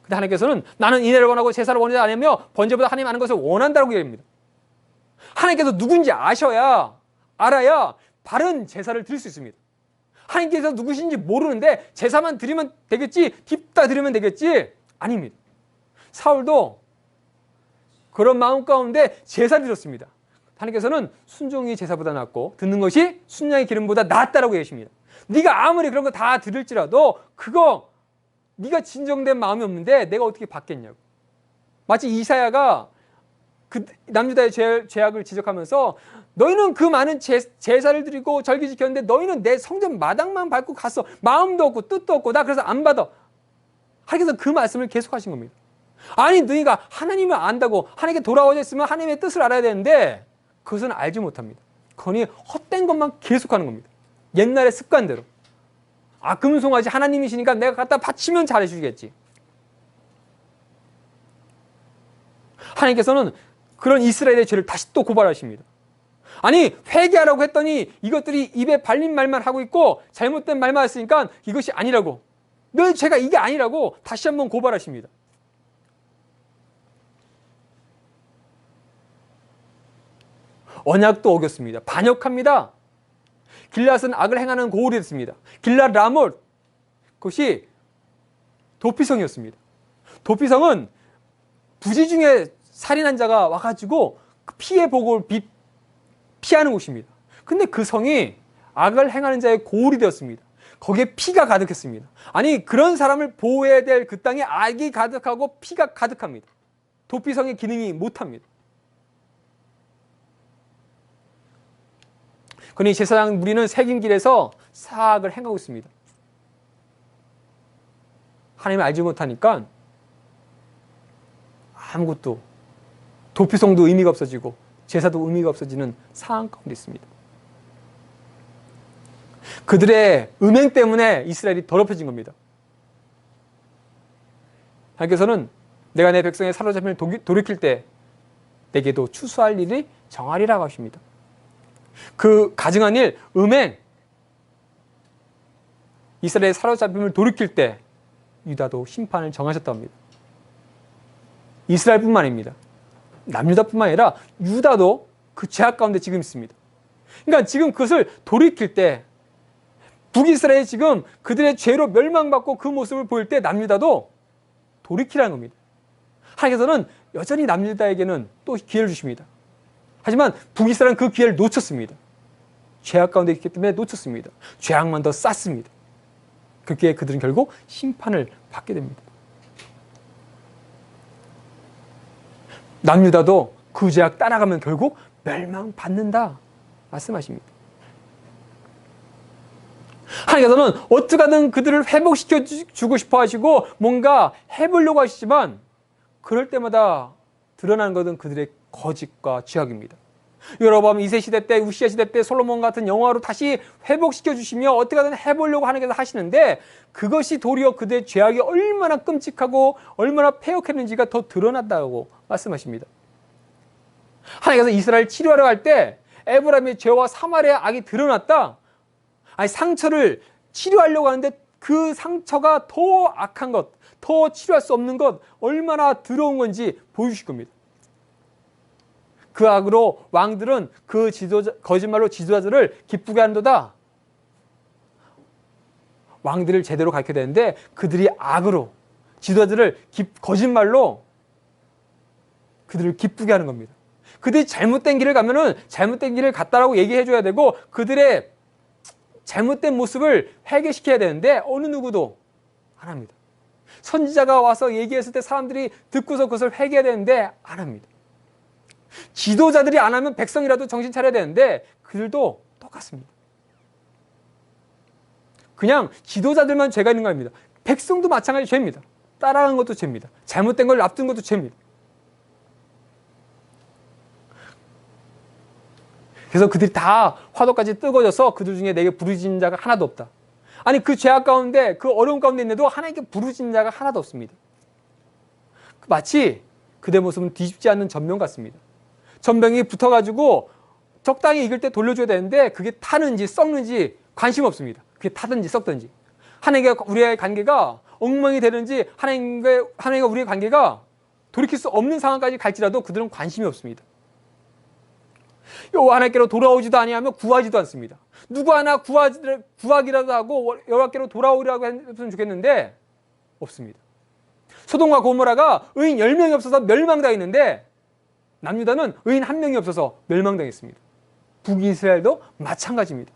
근데 하나님께서는 나는 인애를 원하고 제사를 원하지 않으며 번제보다 하나님 아는 것을 원한다고 얘기합니다. 하나님께서 누군지 알아야 바른 제사를 드릴 수 있습니다. 하나님께서 누구신지 모르는데 제사만 드리면 되겠지, 딥다 드리면 되겠지, 아닙니다. 사울도 그런 마음 가운데 제사를 드렸습니다. 하나님께서는 순종이 제사보다 낫고 듣는 것이 순양의 기름보다 낫다라고 얘기하십니다. 네가 아무리 그런 거 다 들을지라도 그거 네가 진정된 마음이 없는데 내가 어떻게 받겠냐고. 마치 이사야가 그 남유다의 죄악을 지적하면서 너희는 그 많은 제사를 드리고 절기 지켰는데 너희는 내 성전 마당만 밟고 갔어. 마음도 없고 뜻도 없고 나 그래서 안 받아. 하나님께서 그 말씀을 계속하신 겁니다. 아니 너희가 하나님을 안다고 하나님께 돌아오자 했으면 하나님의 뜻을 알아야 되는데 그것은 알지 못합니다. 그러니 헛된 것만 계속하는 겁니다. 옛날의 습관대로. 금송아지 하나님이시니까 내가 갖다 바치면 잘해주시겠지. 하나님께서는 그런 이스라엘의 죄를 다시 또 고발하십니다. 아니 회개하라고 했더니 이것들이 입에 발린 말만 하고 있고 잘못된 말만 했으니까 이것이 아니라고, 너희 죄가 이게 아니라고 다시 한번 고발하십니다. 언약도 어겼습니다. 반역합니다. 길앗은 악을 행하는 고울이 됐습니다. 길앗 라못, 그것이 도피성이었습니다. 도피성은 부지 중에 살인한 자가 와가지고 피해 보고를 피하는 곳입니다. 근데 그 성이 악을 행하는 자의 고울이 되었습니다. 거기에 피가 가득했습니다. 아니 그런 사람을 보호해야 될 그 땅에 악이 가득하고 피가 가득합니다. 도피성의 기능이 못합니다. 그러니 제사장 무리는 새김길에서 사악을 행하고 있습니다. 하나님을 알지 못하니까 아무것도, 도피성도 의미가 없어지고 제사도 의미가 없어지는 상황 가운데 있습니다. 그들의 음행 때문에 이스라엘이 더럽혀진 겁니다. 하나님께서는 내가 내 백성의 사로잡힘을 돌이킬 때 내게도 추수할 일이 정하리라고 하십니다. 그 가증한 일, 음행, 이스라엘의 사로잡힘을 돌이킬 때 유다도 심판을 정하셨다고 합니다. 이스라엘뿐만 아닙니다. 남유다뿐만 아니라 유다도 그 죄악 가운데 지금 있습니다. 그러니까 지금 그것을 돌이킬 때 북이스라엘이 지금 그들의 죄로 멸망받고 그 모습을 보일 때 남유다도 돌이키라는 겁니다. 하나님께서는 여전히 남유다에게는 또 기회를 주십니다. 하지만 북이스라엘은 그 기회를 놓쳤습니다. 죄악 가운데 있기 때문에 놓쳤습니다. 죄악만 더 쌓습니다. 그렇게 그들은 결국 심판을 받게 됩니다. 남유다도 그 죄악 따라가면 결국 멸망받는다 말씀하십니다. 하나님께서는 어떻게든 그들을 회복시켜 주고 싶어 하시고 뭔가 해보려고 하시지만 그럴 때마다 드러나는 것은 그들의 거짓과 죄악입니다. 여러분 이세 시대 때, 우시아 시대 때 솔로몬 같은 영화로 다시 회복시켜 주시며 어떻게든 해보려고 하나님께서 하시는데 그것이 도리어 그들의 죄악이 얼마나 끔찍하고 얼마나 패역했는지가 더 드러났다고 말씀하십니다. 하나님께서 이스라엘 치료하러 갈 때 에브라임의 죄와 사마리아의 악이 드러났다. 아니 상처를 치료하려고 하는데 그 상처가 더 악한 것, 더 치료할 수 없는 것, 얼마나 더러운 건지 보여주실 겁니다. 그 악으로 왕들은 그 거짓말로 지도자들을 기쁘게 한도다. 왕들을 제대로 가르쳐야 되는데 그들이 악으로 지도자들을 거짓말로 그들을 기쁘게 하는 겁니다. 그들이 잘못된 길을 가면은 잘못된 길을 갔다라고 얘기해 줘야 되고 그들의 잘못된 모습을 회개시켜야 되는데 어느 누구도 안 합니다. 선지자가 와서 얘기했을 때 사람들이 듣고서 그것을 회개해야 되는데 안 합니다. 지도자들이 안 하면 백성이라도 정신 차려야 되는데 그들도 똑같습니다. 그냥 지도자들만 죄가 있는 거 아닙니다. 백성도 마찬가지 죄입니다. 따라간 것도 죄입니다. 잘못된 걸 놔둔 것도 죄입니다. 그래서 그들이 다 화도까지 뜨거워져서 그들 중에 내게 부르짖는 자가 하나도 없다. 아니 그 죄악 가운데 그 어려움 가운데 있는데도 하나님께 부르짖는 자가 하나도 없습니다. 마치 그대 모습은 뒤집지 않는 전병 같습니다. 전병이 붙어가지고 적당히 익을 때 돌려줘야 되는데 그게 타는지 썩는지 관심 없습니다. 그게 타든지 썩든지. 하나님과 우리의 관계가 엉망이 되는지 하나님과 우리의 관계가 돌이킬 수 없는 상황까지 갈지라도 그들은 관심이 없습니다. 여호와 하나님께로 돌아오지도 아니하며 구하지도 않습니다. 누구 하나 구하기라도 하고 여호와께로 돌아오리라고 했으면 좋겠는데 없습니다. 소돔과 고모라가 의인 10명이 없어서 멸망당했는데 남유다는 의인 1명이 없어서 멸망당했습니다. 북이스라엘도 마찬가지입니다.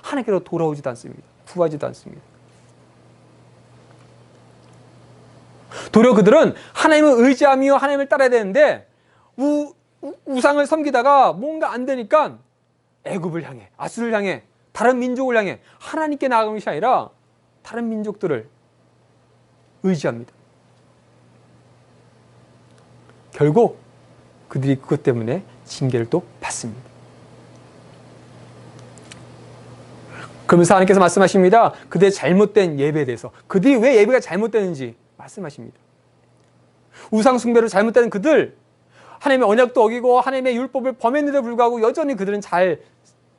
하나님께로 돌아오지도 않습니다. 구하지도 않습니다. 도리어 그들은 하나님을 의지하며 하나님을 따라야 되는데 우상을 섬기다가 뭔가 안 되니까 애굽을 향해, 아수를 향해, 다른 민족을 향해 하나님께 나아가는 것이 아니라 다른 민족들을 의지합니다. 결국 그들이 그것 때문에 징계를 또 받습니다. 그러면서 하나님께서 말씀하십니다. 그들의 잘못된 예배에 대해서, 그들이 왜 예배가 잘못되는지 말씀하십니다. 우상 숭배로 잘못된 그들, 하나님의 언약도 어기고 하나님의 율법을 범했는데도 불구하고 여전히 그들은 잘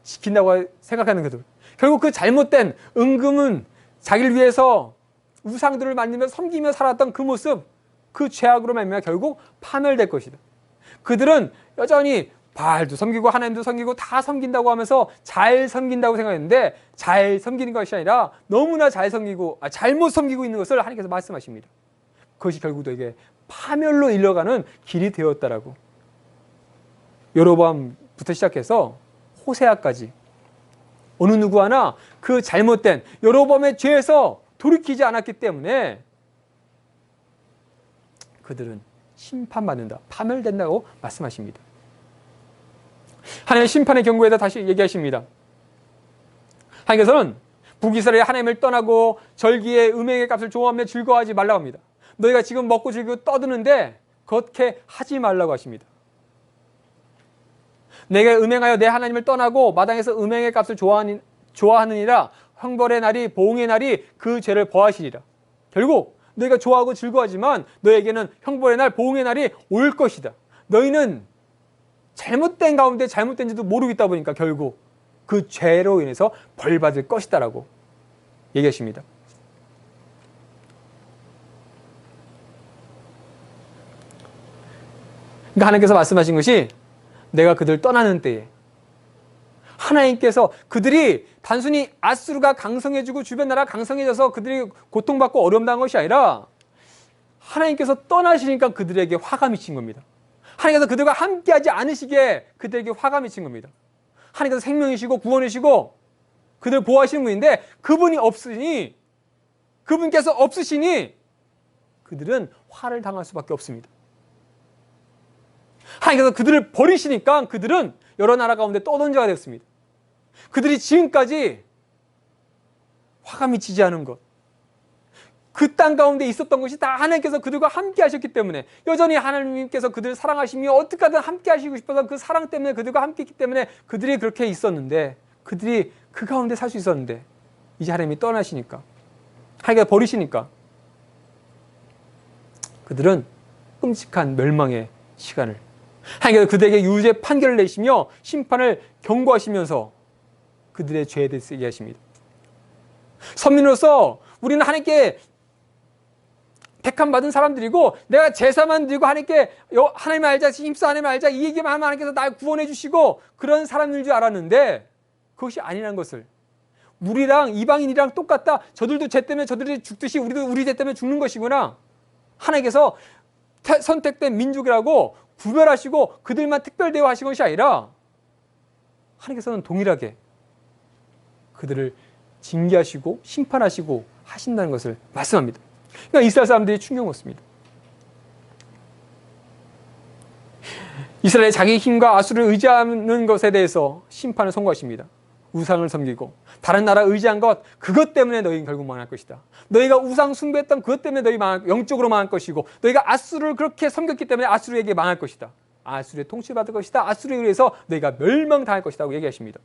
지킨다고 생각하는 그들, 결국 그 잘못된 은금은 자기를 위해서 우상들을 만들며 섬기며 살았던 그 모습, 그 죄악으로 말미암아 결국 파멸될 것이다. 그들은 여전히 바알도 섬기고 하나님도 섬기고 다 섬긴다고 하면서 잘 섬긴다고 생각했는데 잘 섬기는 것이 아니라 너무나 잘 섬기고 잘못 섬기고 있는 것을 하나님께서 말씀하십니다. 그것이 결국 너에게 파멸로 일러가는 길이 되었다라고. 여로보암부터 시작해서 호세아까지 어느 누구 하나 그 잘못된 여로보암의 죄에서 돌이키지 않았기 때문에 그들은 심판받는다, 파멸된다고 말씀하십니다. 하나님의 심판의 경고에다 다시 얘기하십니다. 하나님께서는 북이스라엘이 하나님을 떠나고 절기에 음행의 값을 좋아하며 즐거워하지 말라고 합니다. 너희가 지금 먹고 즐기고 떠드는데 그렇게 하지 말라고 하십니다. 내가 음행하여 내 하나님을 떠나고 마당에서 음행의 값을 좋아하느니라. 형벌의 날이, 보응의 날이 그 죄를 벌하시리라. 결국 너희가 좋아하고 즐거워하지만 너에게는 형벌의 날, 보응의 날이 올 것이다. 너희는 잘못된 가운데 잘못된지도 모르고 있다 보니까 결국 그 죄로 인해서 벌받을 것이다 라고 얘기하십니다. 그러니까 하나님께서 말씀하신 것이 내가 그들 떠나는 때에 하나님께서 그들이 단순히 아수르가 강성해지고 주변 나라가 강성해져서 그들이 고통받고 어려움 당한 것이 아니라 하나님께서 떠나시니까 그들에게 화가 미친 겁니다. 하나님께서 그들과 함께하지 않으시기에 그들에게 화가 미친 겁니다. 하나님께서 생명이시고 구원이시고 그들을 보호하시는 분인데 그분이 없으니, 그분께서 없으시니 그들은 화를 당할 수밖에 없습니다. 하나님께서 그들을 버리시니까 그들은 여러 나라 가운데 떠돈자가 되었습니다. 그들이 지금까지 화가 미치지 않은 것, 그 땅 가운데 있었던 것이 다 하나님께서 그들과 함께 하셨기 때문에, 여전히 하나님께서 그들을 사랑하시며 어떻게 하든 함께 하시고 싶어서 그 사랑 때문에 그들과 함께 했기 때문에 그들이 그렇게 있었는데, 그들이 그 가운데 살 수 있었는데 이제 하나님이 떠나시니까, 하나님께서 버리시니까 그들은 끔찍한 멸망의 시간을, 하나님께서 그들에게 유죄 판결을 내시며 심판을 경고하시면서 그들의 죄에 대해서 얘기하십니다. 선민으로서 우리는 하나님께 택함 받은 사람들이고 내가 제사만 드리고 하나님께 하나님 알자, 힘써 하나님 알자 이 얘기만 하면 하나님께서 날 구원해 주시고 그런 사람들인 줄 알았는데 그것이 아니라는 것을, 우리랑 이방인이랑 똑같다, 저들도 죄 때문에 저들이 죽듯이 우리도 우리 죄 때문에 죽는 것이구나, 하나님께서 선택된 민족이라고 구별하시고 그들만 특별 대우하신 것이 아니라 하나님께서는 동일하게 그들을 징계하시고 심판하시고 하신다는 것을 말씀합니다. 그러니까 이스라엘 사람들이 충격 먹습니다. 이스라엘이 자기 힘과 아수를 의지하는 것에 대해서 심판을 선고하십니다. 우상을 섬기고 다른 나라 의지한 것, 그것 때문에 너희는 결국 망할 것이다. 너희가 우상 숭배했던 그것 때문에 너희 영적으로 망할 것이고, 너희가 아수르를 그렇게 섬겼기 때문에 아수르에게 망할 것이다. 아수르의 통치를 받을 것이다. 아수르에 의해서 너희가 멸망당할 것이라고 얘기하십니다.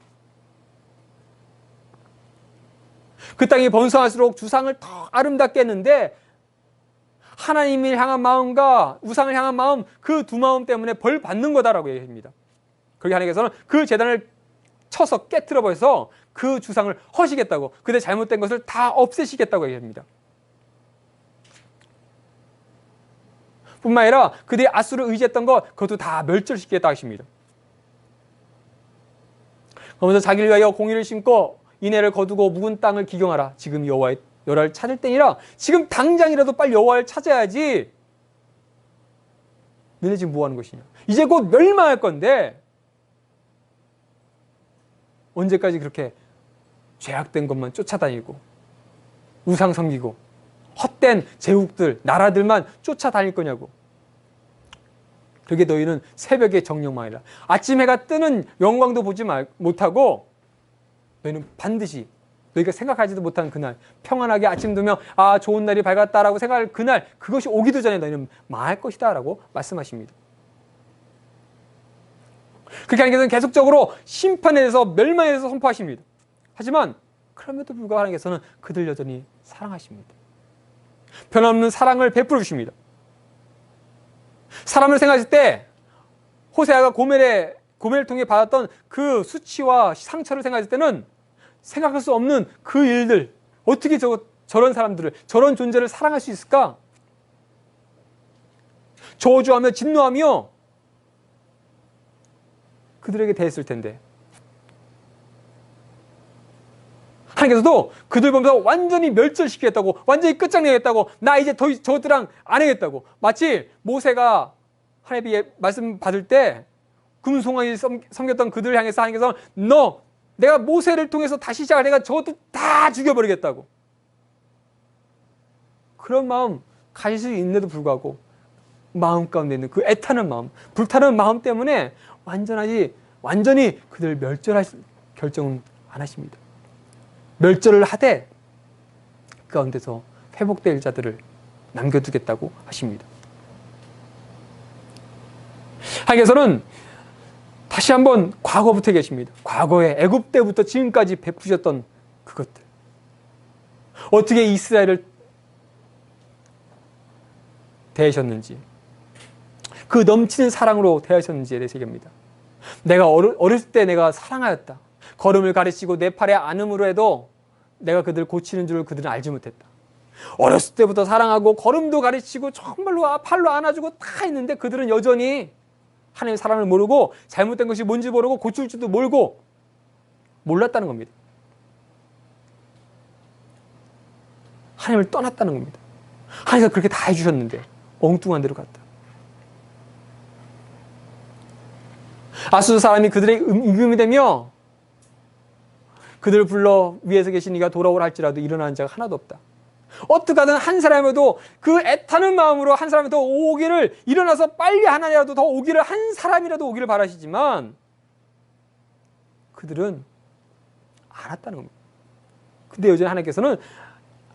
그 땅이 번성할수록 주상을 더 아름답게 했는데 하나님을 향한 마음과 우상을 향한 마음, 그 두 마음 때문에 벌 받는 거다라고 얘기합니다. 그렇게 하나님께서는 그 제단을 쳐서 깨트려 버려서 그 주상을 허시겠다고, 그들 잘못된 것을 다 없애시겠다고 얘기합니다. 뿐만 아니라 그들이 아수를 의지했던 것, 그것도 다 멸절시키겠다 하십니다. 그러면서 자기를 위하여 공의를 심고 인애를 거두고 묵은 땅을 기경하라. 지금 여호와의 여호와를 찾을 때이라. 지금 당장이라도 빨리 여호와를 찾아야지. 너네 지금 뭐 하는 것이냐? 이제 곧 멸망할 건데 언제까지 그렇게 죄악된 것만 쫓아다니고 우상 섬기고 헛된 제국들, 나라들만 쫓아다닐 거냐고. 그게 너희는 새벽의 정령만이라. 아침 해가 뜨는 영광도 보지 못하고 너희는 반드시 너희가 생각하지도 못한 그날, 평안하게 아침 두면 아 좋은 날이 밝았다라고 생각할 그날, 그것이 오기도 전에 너희는 망할 것이다 라고 말씀하십니다. 그렇게 하나님께서는 계속적으로 심판에 대해서, 멸망에 대해서 선포하십니다. 하지만 그럼에도 불구하고 하나님께서는 그들 여전히 사랑하십니다. 변함없는 사랑을 베풀어 주십니다. 사람을 생각했을 때 호세아가 고멜을 통해 받았던 그 수치와 상처를 생각했을 때는 생각할 수 없는 그 일들, 어떻게 저런 사람들을, 저런 존재를 사랑할 수 있을까? 저주하며 진노하며 그들에게 대했을 텐데 하나님께서도 그들 보면서 완전히 멸절시키겠다고, 완전히 끝장내겠다고, 나 이제 더 저들랑 안 하겠다고. 마치 모세가 하나님의 말씀 받을 때 금송아지 섬겼던 그들을 향해서 하나님께서 내가 모세를 통해서 다시 시작을 내가 저것도 다 죽여버리겠다고. 그런 마음 가질 수 있는데도 불구하고 마음 가운데 있는 그 애타는 마음, 불타는 마음 때문에 완전히 그들을 멸절할 결정은 안 하십니다. 멸절을 하되 그 가운데서 회복될 자들을 남겨두겠다고 하십니다. 하나님께서는 다시 한번 과거부터 계십니다. 과거에 애굽 때부터 지금까지 베푸셨던 그것들, 어떻게 이스라엘을 대하셨는지, 그 넘치는 사랑으로 대하셨는지에 대해서 얘기합니다. 내가 어렸을 때 내가 사랑하였다. 걸음을 가르치고 내 팔에 안음으로 해도 내가 그들 고치는 줄을 그들은 알지 못했다. 어렸을 때부터 사랑하고 걸음도 가르치고 정말로 팔로 안아주고 다 했는데 그들은 여전히 하나님의 사랑을 모르고 잘못된 것이 뭔지 모르고 고칠 줄도 모르고 몰랐다는 겁니다. 하나님을 떠났다는 겁니다. 하나님께서 그렇게 다 해주셨는데 엉뚱한 데로 갔다. 아수르 사람이 그들의 임금이 되며 그들을 불러 위에서 계신 이가 돌아오라 할지라도 일어나는 자가 하나도 없다. 어떻게 하든 한 사람이라도 그 애타는 마음으로 한 사람이 더 오기를, 일어나서 빨리 하나라도 더 오기를, 한 사람이라도 오기를 바라시지만 그들은 안 왔다는 겁니다. 근데 여전히 하나님께서는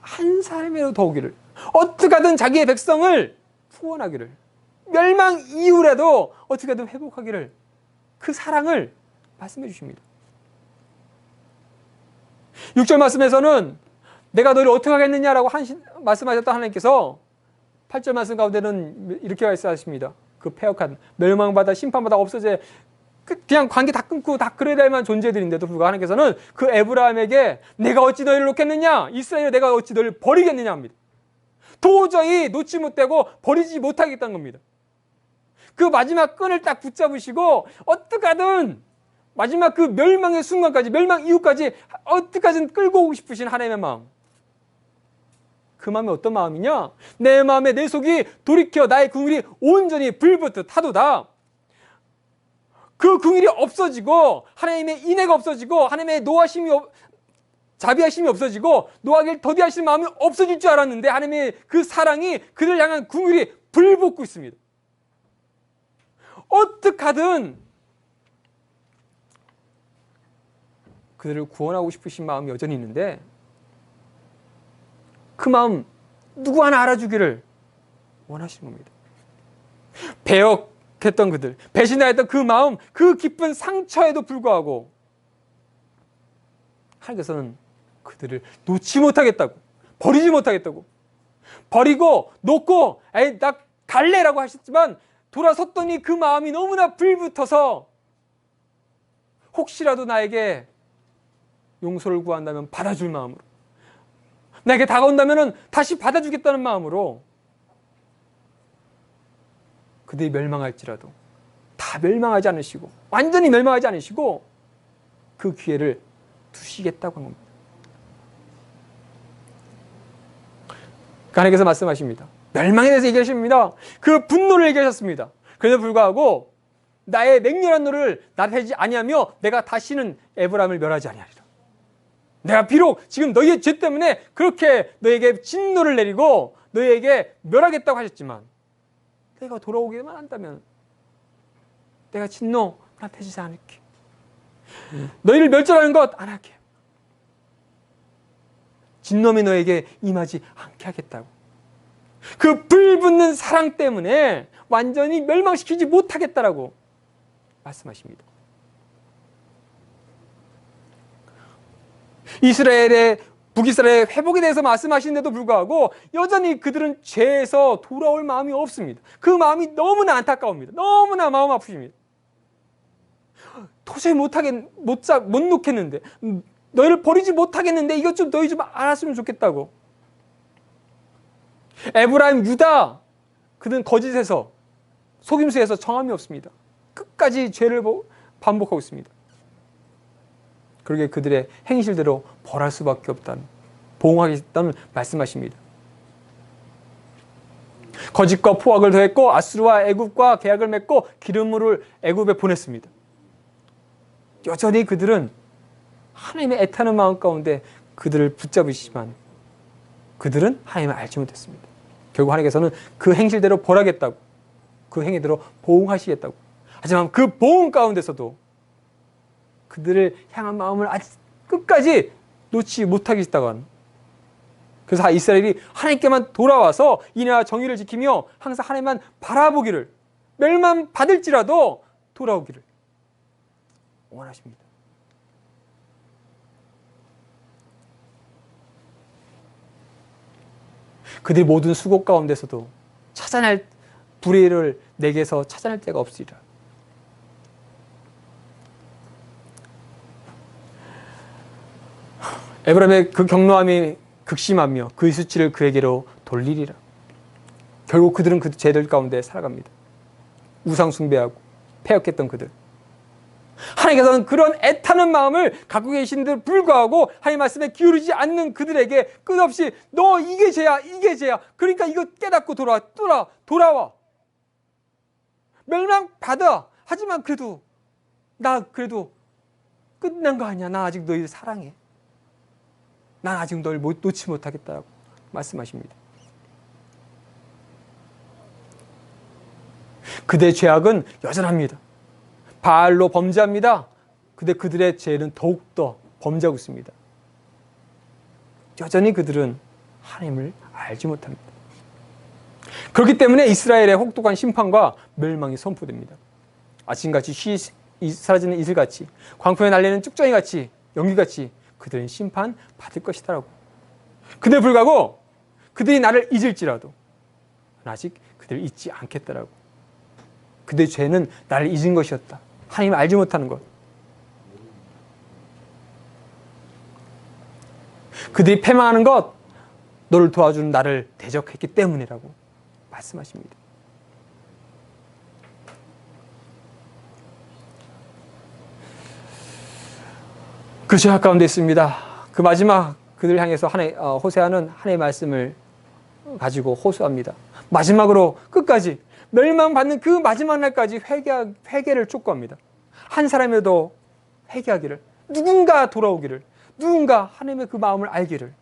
한 사람이라도 더 오기를, 어떻게 하든 자기의 백성을 구원하기를, 멸망 이후라도 어떻게 하든 회복하기를, 그 사랑을 말씀해 주십니다. 6절 말씀에서는 내가 너를 어떻게 하겠느냐라고 말씀하셨던 하나님께서 8절 말씀 가운데는 이렇게 말씀하십니다. 그 패역한, 멸망받아 심판받아 없어져 그냥 관계 다 끊고 다 그래야 될 만한 존재들인데도 불구하고 하나님께서는 그 에브라임에게 내가 어찌 너희를 놓겠느냐, 이스라엘을 내가 어찌 너희를 버리겠느냐 합니다. 도저히 놓지 못하고 버리지 못하겠다는 겁니다. 그 마지막 끈을 딱 붙잡으시고 어떻게든 마지막 그 멸망의 순간까지, 멸망 이후까지 어떻게든 끌고 오고 싶으신 하나님의 마음. 그 마음이 어떤 마음이냐? 내 마음에 내 속이 돌이켜 나의 궁일이 온전히 불붙듯 하도다. 그 궁일이 없어지고 하나님의 인애가 없어지고 하나님의 노하심이 자비하심이 없어지고 노하기를 더디하시는 마음이 없어질 줄 알았는데 하나님의 그 사랑이 그들 향한 궁일이 불붙고 있습니다. 어떻게든 그들을 구원하고 싶으신 마음이 여전히 있는데 그 마음 누구 하나 알아주기를 원하시는 겁니다. 배역했던 그들, 배신하였던 그 마음, 그 깊은 상처에도 불구하고 하나님께서는 그들을 놓지 못하겠다고, 버리지 못하겠다고, 버리고 놓고 에이 나 갈래라고 하셨지만 돌아섰더니 그 마음이 너무나 불붙어서 혹시라도 나에게 용서를 구한다면 받아줄 마음으로, 나에게 다가온다면 다시 받아주겠다는 마음으로 그들이 멸망할지라도 다 멸망하지 않으시고 완전히 멸망하지 않으시고 그 기회를 두시겠다고 한 겁니다. 하나님께서 말씀하십니다. 멸망에 대해서 얘기하십니다. 그 분노를 얘기하셨습니다. 그래도 불구하고 나의 맹렬한 노를 나타내지 아니하며 내가 다시는 에브라임을 멸하지 아니하리라. 내가 비록 지금 너희의 죄 때문에 그렇게 너희에게 진노를 내리고 너희에게 멸하겠다고 하셨지만 내가 돌아오기만 한다면 내가 진노 나타내지 않을게. 너희를 멸절하는 것 안 할게. 진노이 너에게 임하지 않게 하겠다고. 그 불붙는 사랑 때문에 완전히 멸망시키지 못하겠다라고 말씀하십니다. 북이스라엘의 회복에 대해서 말씀하시는데도 불구하고 여전히 그들은 죄에서 돌아올 마음이 없습니다. 그 마음이 너무나 안타까웁니다. 너무나 마음 아프십니다. 도저히 못 놓겠는데, 너희를 버리지 못하겠는데 이것 좀 너희 좀 알았으면 좋겠다고. 에브라임, 유다, 그들은 거짓에서, 속임수에서 정함이 없습니다. 끝까지 죄를 반복하고 있습니다. 그러게 그들의 행실대로 벌할 수밖에 없다는, 보응하겠다는 말씀하십니다. 거짓과 포악을 더했고 아수르와 애굽과 계약을 맺고 기름물을 애굽에 보냈습니다. 여전히 그들은 하나님의 애타는 마음 가운데 그들을 붙잡으시지만 그들은 하나님을 알지 못했습니다. 결국 하나님께서는 그 행실대로 벌하겠다고, 그 행위대로 보응하시겠다고. 하지만 그 보응 가운데서도 그들을 향한 마음을 아직 끝까지 놓지 못하겠다고 하는. 그래서 이스라엘이 하나님께만 돌아와서 인애와 정의를 지키며 항상 하나님만 바라보기를, 멸망받을지라도 돌아오기를 원하십니다. 그들이 모든 수고 가운데서도 찾아낼 불의를 내게서 찾아낼 데가 없으리라. 에브라임의 그 경노함이 극심하며 그의 수치를 그에게로 돌리리라. 결국 그들은 그 죄들 가운데 살아갑니다. 우상 숭배하고 패역했던 그들. 하나님께서는 그런 애타는 마음을 갖고 계신데도 불구하고 하나님 말씀에 기울이지 않는 그들에게 끝없이 너 이게 죄야, 이게 죄야. 그러니까 이거 깨닫고 돌아와. 멸망받아. 하지만 그래도 나 그래도 끝난 거 아니야. 나 아직 너희를 사랑해. 난 아직 널 놓지 못하겠다고 말씀하십니다. 그들의 죄악은 여전합니다. 바알로 범죄합니다. 근데 그들의 죄는 더욱더 범죄하고 있습니다. 여전히 그들은 하나님을 알지 못합니다. 그렇기 때문에 이스라엘의 혹독한 심판과 멸망이 선포됩니다. 아침같이 사라지는 이슬같이, 광풍에 날리는 쭉정이같이, 연기같이 그들은 심판 받을 것이다라고. 근데 불구하고 그들이 나를 잊을지라도 아직 그들을 잊지 않겠다라고. 그들의 죄는 나를 잊은 것이었다. 하나님을 알지 못하는 것. 그들이 패망하는 것, 너를 도와주는 나를 대적했기 때문이라고 말씀하십니다. 그 죄악 가운데 있습니다. 그 마지막 그들 향해서 호세아는 하나님의 말씀을 가지고 호소합니다. 마지막으로 끝까지 멸망받는 그 마지막 날까지 회개를 촉구합니다. 한 사람이라도 회개하기를, 누군가 돌아오기를, 누군가 하나님의 그 마음을 알기를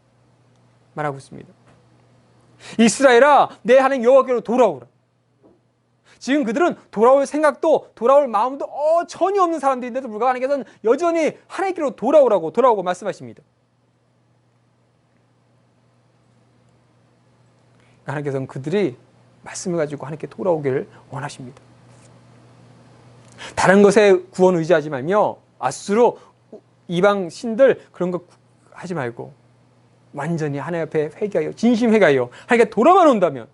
말하고 있습니다. 이스라엘아, 내 하나님 여호와께로 돌아오라. 지금 그들은 돌아올 생각도 돌아올 마음도 전혀 없는 사람들인데도 불구하고 하나님께서는 여전히 하나님께로 돌아오고 말씀하십니다. 하나님께서는 그들이 말씀을 가지고 하나님께 돌아오기를 원하십니다. 다른 것에 구원 의지하지 말며 스스로 이방 신들 그런 거 하지 말고 완전히 하나님 앞에 회개하여 진심 회개하여 하나님께 돌아만 온다면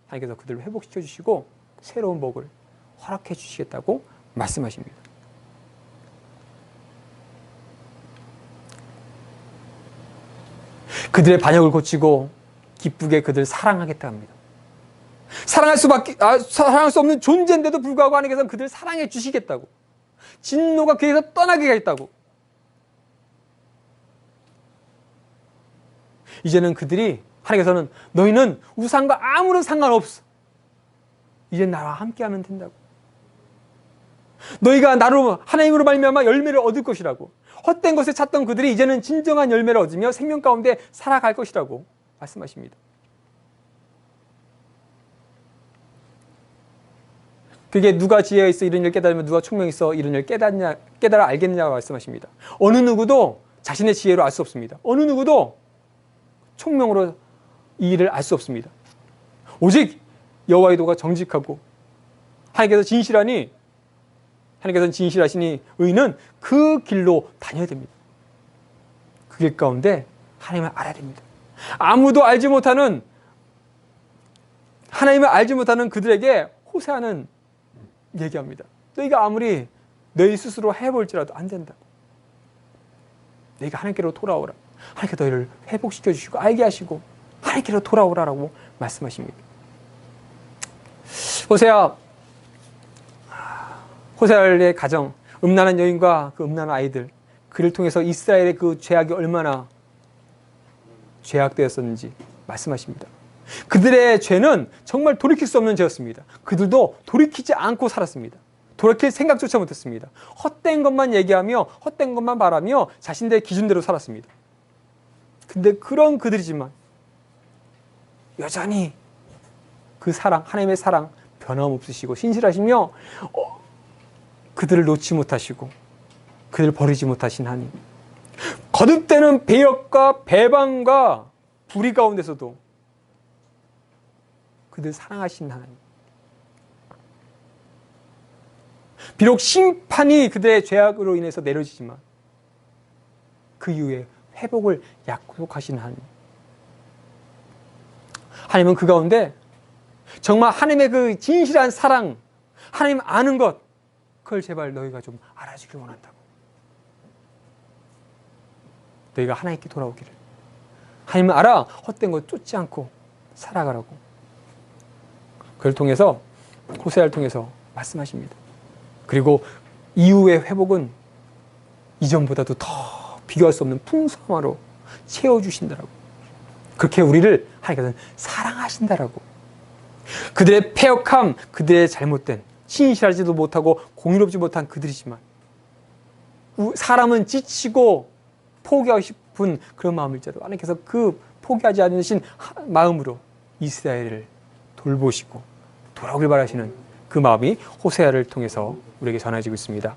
하나님께서 그들을 회복시켜 주시고 새로운 복을 허락해 주시겠다고 말씀하십니다. 그들의 반역을 고치고 기쁘게 그들 사랑하겠다 합니다. 사랑할 수 없는 존재인데도 불구하고 하나님께서는 그들을 사랑해 주시겠다고, 진노가 그에서 떠나게 하겠다고. 이제는 그들이 하나님께서는 너희는 우상과 아무런 상관없어. 이제 나와 함께하면 된다고. 너희가 나로 하나님으로 말미암아 열매를 얻을 것이라고. 헛된 것에 찾던 그들이 이제는 진정한 열매를 얻으며 생명 가운데 살아갈 것이라고 말씀하십니다. 그게 누가 지혜가 있어 이런 일을 깨달으면 누가 총명이 있어 이런 일을 깨달아 알겠느냐고 말씀하십니다. 어느 누구도 자신의 지혜로 알 수 없습니다. 어느 누구도 총명으로 이 일을 알 수 없습니다. 오직 여호와의 도가 정직하고 하나님께서 하나님께서는 진실하시니 의인은 그 길로 다녀야 됩니다. 그 길 가운데 하나님을 알아야 됩니다. 아무도 알지 못하는, 하나님을 알지 못하는 그들에게 호세아는 얘기합니다. 너희가 아무리 너희 스스로 해볼지라도 안 된다. 너희가 하나님께로 돌아오라. 하나님께 너희를 회복시켜 주시고 알게 하시고 하나님께로 돌아오라라고 말씀하십니다. 호세아의 가정, 음란한 여인과 그 음란한 아이들, 그를 통해서 이스라엘의 그 죄악이 얼마나 죄악되었었는지 말씀하십니다. 그들의 죄는 정말 돌이킬 수 없는 죄였습니다. 그들도 돌이키지 않고 살았습니다. 돌이킬 생각조차 못했습니다. 헛된 것만 얘기하며 헛된 것만 바라며 자신들의 기준대로 살았습니다. 근데 그런 그들이지만 여전히 그 사랑, 하나님의 사랑 변함없으시고 신실하시며 그들을 놓지 못하시고 그들을 버리지 못하신 하나님, 거듭되는 배역과 배반과 불의 가운데서도 그들 사랑하신 하나님, 비록 심판이 그들의 죄악으로 인해서 내려지지만 그 이후에 회복을 약속하신 하나님, 하나님은 그 가운데 정말 하나님의 그 진실한 사랑, 하나님 아는 것, 그걸 제발 너희가 좀 알아주길 원한다고. 너희가 하나님께 돌아오기를, 하나님을 알아 헛된 것 쫓지 않고 살아가라고. 그걸 통해서 호세아를 통해서 말씀하십니다. 그리고 이후의 회복은 이전보다도 더 비교할 수 없는 풍성함으로 채워주신다라고. 그렇게 우리를 하나님께서는 사랑하신다라고. 그들의 패역함, 그들의 잘못된, 신실하지도 못하고 공의롭지 못한 그들이지만 사람은 지치고 포기하고 싶은 그런 마음일지라도 하나님께서 그 포기하지 않으신 마음으로 이스라엘을 돌보시고 돌아오길 바라시는 그 마음이 호세아를 통해서 우리에게 전해지고 있습니다.